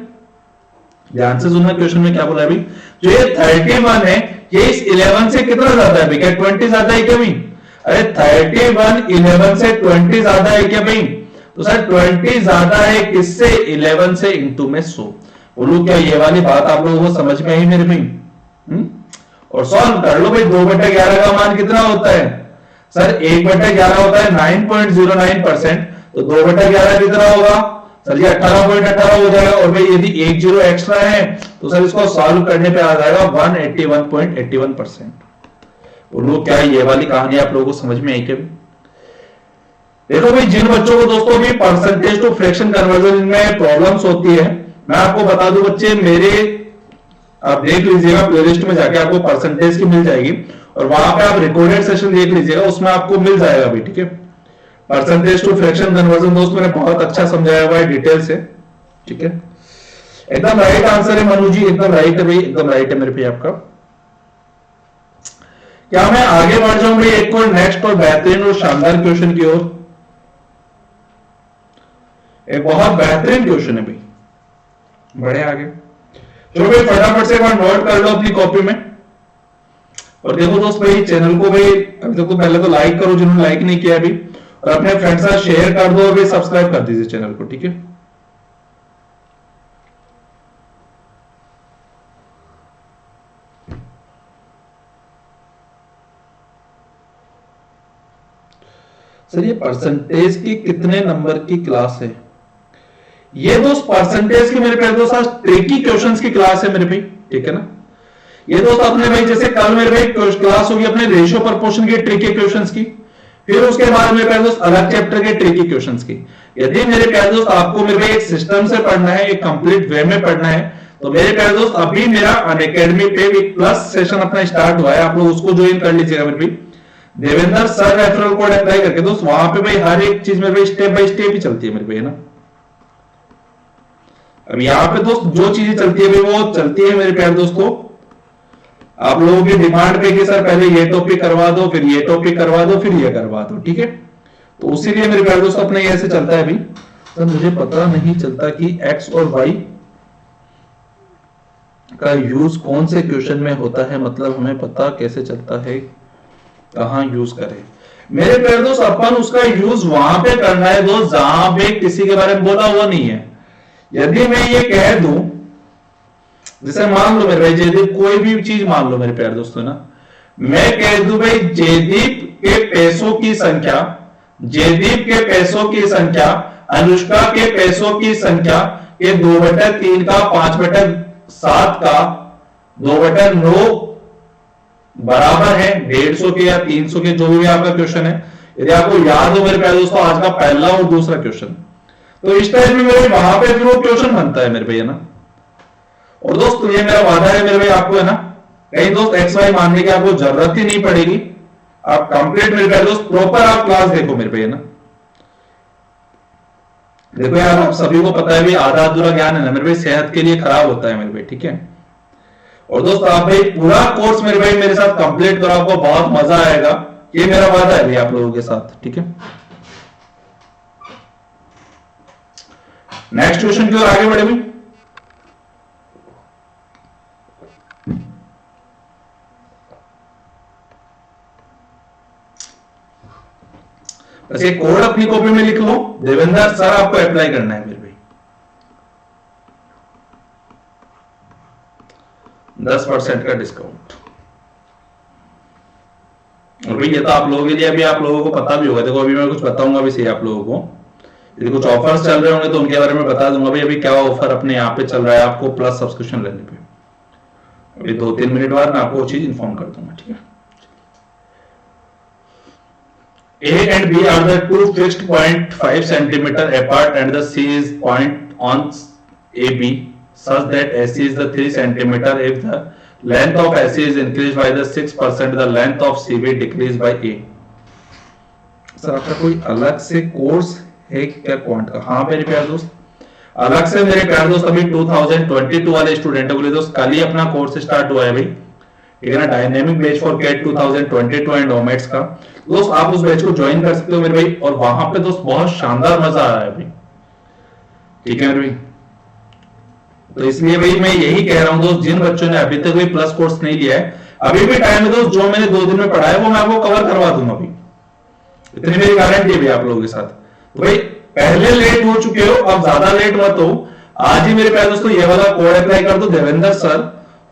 ध्यान से सुनना, क्वेश्चन में क्या बोला है भाई? जो ये 31 है ये इस 11 से कितना ज्यादा है भाई? क्या 20 ज्यादा है क्या भाई? अरे 31 11 से 20 ज्यादा है क्या भाई? तो सर 20 ज्यादा है किससे? 11 से, इंटू में 100। बोलो क्या ये वाली बात आप लोगों को समझ में आई मेरे भाई? और सॉल्व कर लो भाई। 2/11 का मान कितना होता है सर? 1/11 होता है 9.09%। तो 2/11 कितना होगा सर जी? 18.18 हो जाएगा। और भाई यदि 1 जीरो एक्स्ट्रा है तो सर इसको सॉल्व करने पे आ जाएगा 181.81%। बोलो क्या ये वाली कहानी आप लोगों को समझ में आई क्या? देखो भाई, जिन बच्चों को दोस्तों भी परसेंटेज टू फ्रैक्शन कन्वर्जन में प्रॉब्लम्स होती है, मैं आपको बता दूं बच्चे, मेरे आप देख लीजिएगा प्लेलिस्ट में जाके आपको परसेंटेज की मिल जाएगी, और वहां पे आप रिकॉर्डेड सेशन देख लीजिएगा, उसमें आपको मिल जाएगा भाई, ठीक है। परसेंटेज टू फ्रैक्शन कन्वर्जन दोस्त मैंने बहुत अच्छा समझाया हुआ है डिटेल से, ठीक है। एकदम राइट आंसर है मनु जी, एकदम राइट है भाई, एकदम राइट है मेरे भाई आपका। क्या मैं आगे बढ़ जाऊं भाई एक और नेक्स्ट और बेहतरीन और शानदार क्वेश्चन की ओर? एक बहुत बेहतरीन क्वेश्चन है भाई, बढ़े आगे। चलो भाई फटाफट से एक बार नोट कर लो अपनी कॉपी में, और देखो दोस्त भाई चैनल को भाई अभी तक तो पहले तो लाइक करो जिन्होंने लाइक नहीं किया अभी, और अपने फ्रेंड्स के साथ शेयर कर दो, अभी सब्सक्राइब कर दीजिए चैनल को, ठीक है। सर ये परसेंटेज की कितने नंबर की क्लास है? ये दोस्त परसेंटेज की मेरे प्यारे दोस्त आज ट्रिकी क्वेश्चंस की क्लास है मेरे भाई, ठीक है ना। ये दोस्त अपने भाई जैसे कल मेरे भाई क्लास होगी अपने रेशियो प्रपोर्शन के ट्रिकी क्वेश्चंस की, फिर उसके बाद मेरे प्यारे दोस्त अलग चैप्टर के ट्रिकी क्वेश्चंस की। यदि मेरे प्यारे दोस्त आपको मेरे भाई एक सिस्टम से पढ़ना है, एक कंप्लीट वे में पढ़ना है, तो मेरे प्यारे दोस्त अभी मेरा अनअकैडमी पे एक प्लस सेशन अपना स्टार्ट हुआ है, आप लोग उसको ज्वाइन कर लीजिएगा मेरे भाई। Devendra sir referral code apply करके दोस्त, वहां पे भाई हर एक चीज मेरे भाई स्टेप बाय स्टेप ही चलती है मेरे भाई, है ना। अब यहाँ पे दोस्त जो चीजें चलती है भाई वो चलती है मेरे प्यारे दोस्तों, आप लोगों की डिमांड पे कि सर पहले ये टॉपिक करवा दो, फिर ये टॉपिक करवा दो, फिर ये करवा दो, ठीक है। तो उसी लिए मेरे प्यारे दोस्तों अपने ऐसे चलता है भाई। सर मुझे पता नहीं चलता कि एक्स और वाई का यूज कौन से क्वेश्चन में होता है, मतलब हमें पता कैसे चलता है कहां यूज करें? मेरे प्यारे दोस्त अपन उसका यूज वहां पे करना है दोस्त जहां पे किसी के बारे में बोला हुआ नहीं है। यदि मैं ये कह दूं, जैसे मान लो मेरे भाई जयदीप, कोई भी चीज मान लो मेरे प्यारे दोस्तों ना, मैं कह दूं भाई जयदीप के पैसों की संख्या, जयदीप के पैसों की संख्या अनुष्का के पैसों की संख्या ये 2/3 का 5/7 का 2/9 बराबर है 150 के या 300 के, जो भी आपका क्वेश्चन है। यदि आपको याद हो मेरे प्यारे दोस्तों आज का पहला और दूसरा क्वेश्चन, तो इस टाइम में मेरे वहां पे फिर वो क्वेश्चन बनता है मेरे भैया ना। और दोस्त ये मेरा वादा है मेरे भाई आपको, है ना, कहीं दोस्त एक्स वाई मानने की आपको जरूरत ही नहीं पड़ेगी, आप कंप्लीट मेरे भाई दोस्त प्रॉपर आप क्लास देखो मेरे भैया ना। देखो यार आप सभी को पता है भी आधा अधूरा ज्ञान है ना मेरे भाई सेहत के लिए खराब होता है मेरे भाई, ठीक है। और दोस्त आप भाई पूरा कोर्स मेरे भाई मेरे साथ कंप्लीट करो, आपको बहुत मजा आएगा, ये मेरा वादा है भाई आप लोगों के साथ, ठीक है। नेक्स्ट क्वेश्चन की ओर आगे बढ़े भाई। बस ये कोड अपनी कॉपी में लिख लो, देवेंद्र सर आपको अप्लाई करना है मेरे भाई। 10% का डिस्काउंट। और भाई ये तो आप लोगों के लिए अभी आप लोगों को पता भी होगा, देखो अभी मैं कुछ बताऊंगा भी सही आप लोगों को, यदि कुछ ऑफर्स चल रहे होंगे तो उनके बारे में बता दूंगा भाई अभी क्या ऑफर अपने यहाँ पे चल रहा है आपको प्लस सब्सक्रिप्शन लेने पे। अभी 2-3 मिनट बाद मैं आपको वो चीज इन्फॉर्म कर दूंगा, ठीक है। A and B are the two fixed 0.5 centimeter apart and the C is point on AB such that AC is the 3 centimeter. If the length of AC is increased by the 6%, the length of CB decreased by A. Sir आपका कोई अलग से course है क्या quant का? हाँ मेरे प्यारे दोस्त, अलग से मेरे प्यारे दोस्त अभी 2022 वाले स्टूडेंटों के लिए दोस्त कल ही अपना कोर्स स्टार्ट हुआ है भाई, ठीक है ना, dynamic batch for CAT 2022 and OMETs का। दोस्त आप उस बैच को ज्वाइन कर सकते हो मेरे भाई, और वहां पे दोस्त बहुत शानदार मजा आ रहा है भाई, ठीक है मेरे भाई। तो इसलिए भाई मैं यही कह रहा हूं दोस्त, जिन बच्चों ने अभी तक भी प्लस कोर्स नहीं लिया है, अभी भी टाइम है दोस्त, जो मैंने 2 दिन में पढ़ाया वो मैं आपको कवर करवा दूंगा भाई, इतनी मेरी गारंटी है भाई आप लोगों के साथ। तो भाई पहले लेट हो चुके हो, अब ज्यादा लेट मत हो, आज ही मेरे प्यारे दोस्तों ये वाला कोड अप्लाई कर दो देवेंद्र सर,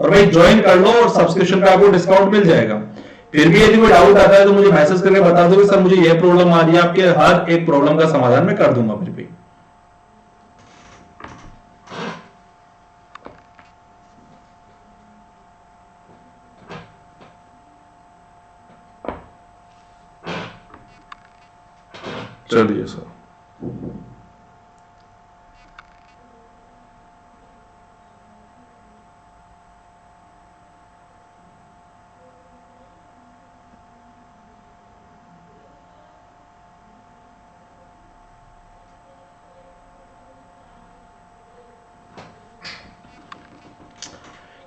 और भाई ज्वाइन कर लो, और सब्सक्रिप्शन पे आपको डिस्काउंट मिल जाएगा। फिर भी यदि कोई डाउट आता है तो मुझे मैसेज करके बता दो कि सर मुझे ये प्रॉब्लम आ रही है, आपके हर एक प्रॉब्लम का समाधान मैं कर दूंगा फिर भी। चलिए सर,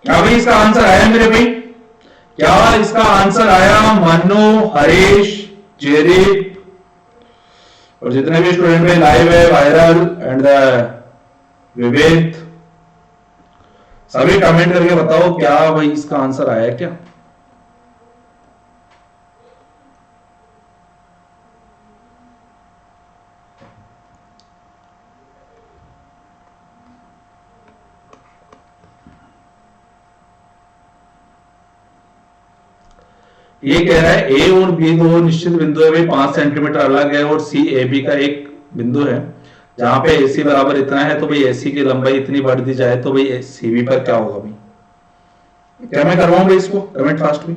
क्या भाई इसका आंसर आया मेरे भाई? क्या इसका आंसर आया? मनु, हरीश, जेरी और जितने भी स्टूडेंट में लाइव है, वायरल एंड विवेक, सभी कमेंट करके बताओ क्या भाई इसका आंसर आया क्या? ये कह रहा है ए और बी दो निश्चित बिंदु है भाई, 5 सेंटीमीटर अलग है, और सी ए बी का एक बिंदु है जहां पे AC बराबर इतना है, तो भाई AC की लंबाई इतनी बढ़ दी जाए तो भाई CV पर क्या होगा भाई? क्या मैं करवाऊं भाई इसको कमेंट फास्ट में?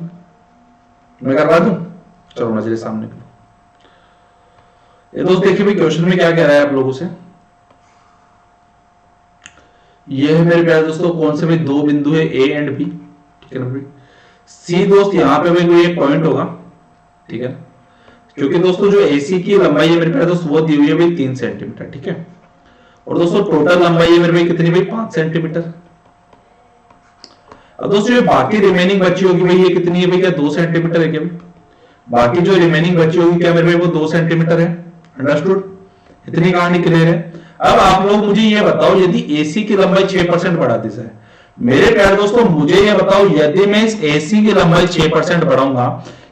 मैं करवा दूं? चलो नजरे सामने करो। ये दोस्त देखिए भाई क्वेश्चन में क्या कह रहा है आप लोगों से। ये है मेरे प्यारे दोस्तों कौन से भाई दो बिंदु है A एंड B, ठीक है ना भाई। C दोस्त यहाँ पे भाई कोई एक पॉइंट होगा, ठीक है, क्योंकि दोस्तों जो AC की लंबाई है मेरे प्यारे दोस्त वो दी हुई है भाई 3 सेंटीमीटर, ठीक है, और दोस्तों टोटल लंबाई है मेरे भाई कितनी भाई 5 सेंटीमीटर। अब दोस्तों ये बाकी रिमेनिंग बची होगी भाई ये कितनी है भाई, क्या 2 सेंटीमीटर है क्या भाई? बाकी जो रिमेनिंग बची होगी क्या मेरे भाई वो 2 सेंटीमीटर है। अंडरस्टूड? इतनी कहानी क्लियर है। अब आप लोग मुझे ये बताओ यदि AC की लंबाई 6% बढ़ा दी जाए, मेरे प्यारे दोस्तों मुझे ये बताओ यदि मैं इस AC की लंबाई 6% बढ़ाऊंगा,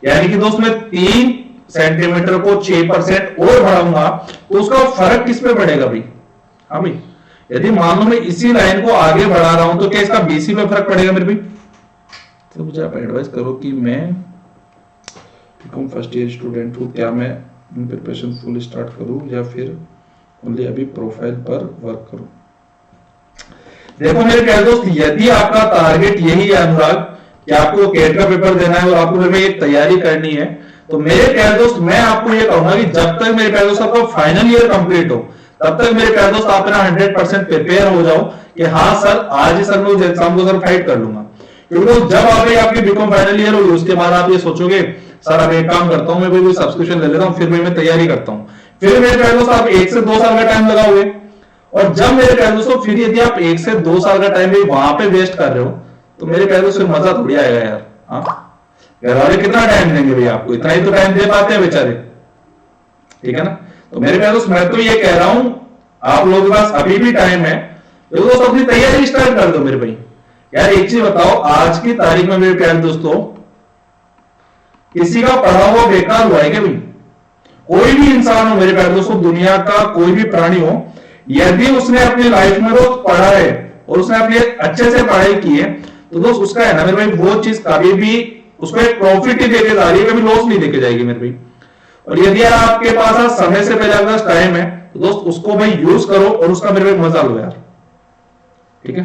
यानी कि दोस्त मैं 3 सेंटीमीटर को 6% और बढ़ाऊंगा, तो उसका फर्क किस पे पड़ेगा भाई? हाँ भाई, यदि मान लो मैं इसी लाइन को आगे बढ़ा रहा हूं तो क्या इसका BC पे फर्क पड़ेगा मेरे भाई? तो मुझे आप एडवाइस करो कि मैं बीकॉम फर्स्ट ईयर स्टूडेंट हूं, क्या मैं प्रिपरेशन फुल स्टार्ट करूं या फिर ओनली अभी प्रोफाइल पर वर्क करूं? देखो मेरे प्यारे दोस्त, यदि आपका टारगेट यही है अनुराग कि आपको कैट का पेपर देना है और आपको फिर एक तैयारी करनी है, तो मेरे प्यारे दोस्त मैं आपको ये कहूंगा कि जब तक मेरे प्यारे दोस्त आपका फाइनल ईयर कंप्लीट हो तब तक मेरे प्यारे दोस्त आप ना 100% प्रिपेयर हो जाओ कि हाँ सर आज ही सर मैं उस एग्जाम को सर फाइट कर लूंगा। क्योंकि जब आपकी बीकॉम फाइनल ईयर होगी उसके बाद आप ये सोचोगे सर अब एक काम करता हूँ मैं कोई सब्सक्रिप्शन ले लेता हूँ फिर मैं तैयारी करता हूँ, फिर मेरे प्यारे दोस्त आप 1 से 2 साल का टाइम लगाओगे, और जब मेरे प्यारे दोस्तों फिर यदि आप 1 से 2 साल का टाइम भी वहां पे वेस्ट कर रहे हो तो मेरे प्यारे दोस्तों मजा थोड़ी आएगा यार। हाँ, घर वाले कितना टाइम देंगे भैया आपको? इतना ही तो टाइम दे पाते हैं बेचारे, ठीक है ना। तो मेरे प्यारे दोस्त मैं तो ये कह रहा हूं आप लोगों के पास अभी भी टाइम है, तो दोस्तों अपनी तैयारी स्टार्ट कर दो मेरे भाई। यार एक चीज बताओ, आज की तारीख में मेरे प्यारे दोस्तों किसी का पढ़ा हुआ बेकार हुआ है क्या भाई? कोई भी इंसान हो मेरे प्यारे दोस्तों, दुनिया का कोई भी प्राणी हो, यदि उसने अपनी लाइफ में रोज पढ़ा है और उसने अपने अच्छे से पढ़ाई की है तो दोस्त उसका है ना मेरे भाई वो चीज कभी भी उसको एक प्रॉफिट ही देके जा रही है, कभी लॉस नहीं देके जाएगी मेरे भाई। और यदि आपके पास आज समय से पहले आपका टाइम है तो दोस्त उसको भाई यूज करो और उसका मेरे भाई मजा लो यार, ठीक है।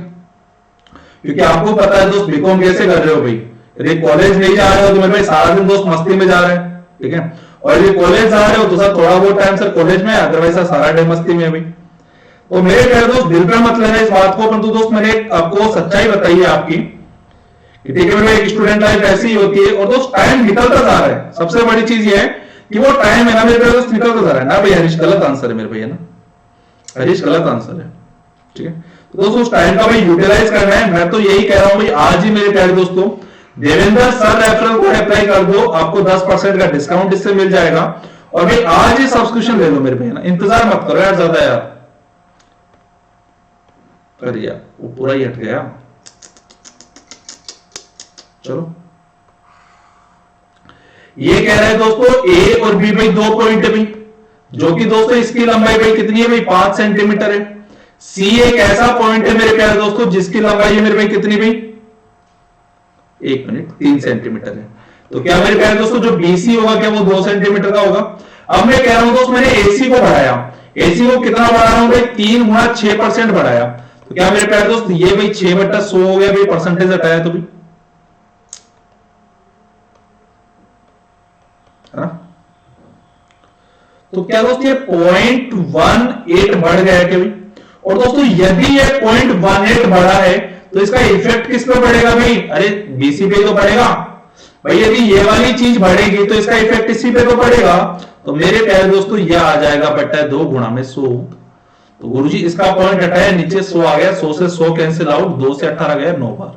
क्योंकि आपको पता है दोस्त बीकॉम कैसे कर रहे हो भाई, यदि कॉलेज नहीं जा रहे हो तो मेरे भाई सारा दिन दोस्त मस्ती में जा रहे हैं, ठीक है, और यदि कॉलेज जा रहे हो तो सर थोड़ा बहुत टाइम सर कॉलेज में, अदरवाइज सर सारा टाइम मस्ती में है भाई। तो मेरे प्यारे दोस्त दिल पे मत लेना इस बात को, परंतु दोस्त मैंने आपको सच्चाई बताई है आपकी, ठीक है। एक स्टूडेंट लाइफ ऐसी ही होती है और दोस्त टाइम निकलता जा रहा है। सबसे बड़ी चीज ये है कि वो टाइम है ना मेरे दोस्त निकलता जा रहा है ना भाई। हरीश गलत आंसर है मेरे भैया ना, हरीश गलत आंसर है, ठीक है। तो दोस्तों उस टाइम का भाई यूटिलाइज करना है। मैं तो यही कह रहा हूं भाई आज ही मेरे प्यारे दोस्तों Devendra sir referral code apply कर दो, आपको 10% का डिस्काउंट इससे मिल जाएगा। और भाई आज ही सब्सक्रिप्शन ले लो मेरे भैया ना, इंतजार मत करो यार ज्यादा यार। अरे यार वो पूरा ही हट गया। चलो ये कह रहे हैं दोस्तों ए और बी भाई 2 पॉइंट है भाई, जो कि दोस्तों इसकी लंबाई भाई कितनी है भाई 5 सेंटीमीटर है। सी एक ऐसा पॉइंट है मेरे प्यारे दोस्तों जिसकी लंबाई है मेरे भाई कितनी भाई 3 सेंटीमीटर है। तो क्या मेरे प्यारे दोस्तों जो बीसी होगा क्या वो 2 सेंटीमीटर का होगा। अब मैं कह रहा हूं दोस्त मैंने एसी को बढ़ाया, एसी को कितना बढ़ा रहा हूं भाई 3 गुना 6% बढ़ाया। तो क्या मेरे प्यारे दोस्त ये भाई 6/100 हो गया भाई, परसेंटेज हटाया तो भाई, है ना। तो क्या दोस्तों ये 0.18 बढ़ गया क्या भाई? और दोस्तों यदि ये 0.18 बढ़ा है तो इसका इफेक्ट किस पे पड़ेगा भाई? अरे बीसी पे तो पड़ेगा भाई। यदि ये वाली चीज बढ़ेगी तो इसका इफेक्ट इसी पे तो पड़ेगा। तो मेरे प्यारे दोस्तों ये आ जाएगा बटा 2 गुणा में 100। तो गुरुजी इसका पॉइंट हटाया, नीचे 100 आ गया, 100 से 100 कैंसिल आउट, 2 से 18 गया 9 बार।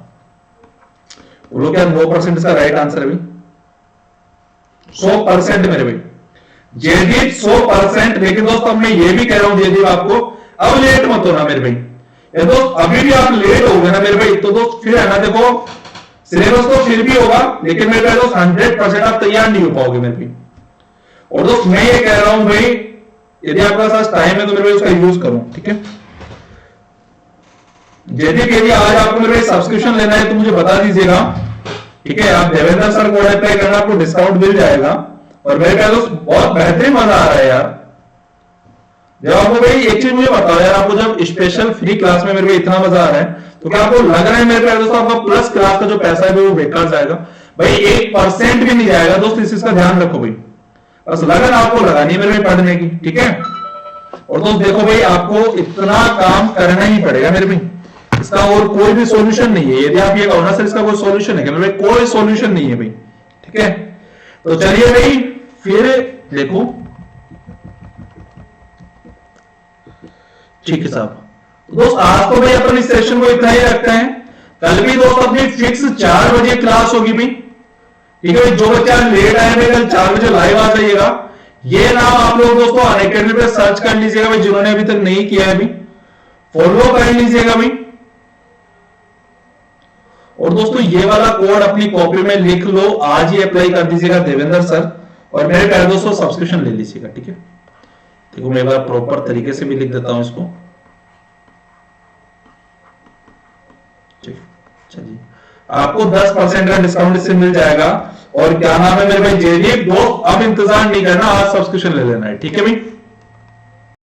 बोलो क्या 9% इसका राइट आंसर है भाई? 100% मेरे भाई, जयदीप 100%। लेकिन दोस्त अब मैं ये भी कह रहा हूं जयदीप आपको, अब लेट मत होना मेरे भाई। ये दोस्त अभी भी आप लेट हो गए ना मेरे भाई, तो दोस्त फिर है ना, देखो सिलेबस तो फिर भी होगा, लेकिन मेरे भाई दोस्त 100% आप तैयार नहीं हो पाओगे मेरे भाई। और दोस्त मैं ये कह रहा हूं भाई, यदि आपके पास टाइम है तो मेरे भाई उसका यूज करो, ठीक है। यदि आज आपको मेरे भाई सब्सक्रिप्शन लेना है तो मुझे बता दीजिएगा, ठीक है। आप देवेंद्र सर कोड अप्लाई करना, आपको डिस्काउंट मिल जाएगा। और मेरे ख्याल दोस्त बहुत बेहतरीन मजा आ रहा है यार। जब आपको भाई एक चीज मुझे बताओ यार, आपको जब स्पेशल फ्री क्लास में मेरे को इतना मजा आ रहा है, तो क्या आपको लग रहा है मेरे प्यारे दोस्तों आपका प्लस क्लास का जो पैसा है वो बेकार जाएगा? भाई 1% भी नहीं जाएगा दोस्त, इस चीज का ध्यान रखो भाई। बस लगन आपको लगानी है मेरे भाई पढ़ने की, ठीक है। और दोस्त देखो भाई आपको इतना काम करना ही पड़ेगा मेरे भाई, इसका और कोई भी सॉल्यूशन नहीं है। यदि आप ये कहो ना सर इसका कोई सॉल्यूशन है क्या, मेरे भाई कोई सॉल्यूशन नहीं है भाई, ठीक है। तो चलिए भाई फिर देखो, ठीक है साहब। दोस्त आज तो भाई अपन इस सेशन को इतना ही रखते हैं। कल भी दोस्त अपनी फिक्स 4 बजे क्लास होगी भाई, ठीक है भाई। जो बच्चा लेट आए भाई कल 4 बजे लाइव आ जाइएगा। ये नाम आप लोग दोस्तों अनअकैडमी पे सर्च कर लीजिएगा भाई, जिन्होंने अभी तक नहीं किया है अभी फॉलो कर लीजिएगा भाई। और दोस्तों ये वाला कोड अपनी कॉपी में लिख लो, आज ही अप्लाई कर दीजिएगा देवेंद्र सर। और मेरे प्यारे दोस्तों सब्सक्रिप्शन ले लीजिएगा, ठीक है। देखो मैं एक बार प्रॉपर तरीके से भी लिख देता हूं इसको, ठीक। चलिए आपको 10% का डिस्काउंट इससे मिल जाएगा। और क्या नाम है मेरे भाई, जयदीप दोस्त अब इंतजार नहीं करना, आज सब्सक्रिप्शन ले लेना है, ठीक है भाई।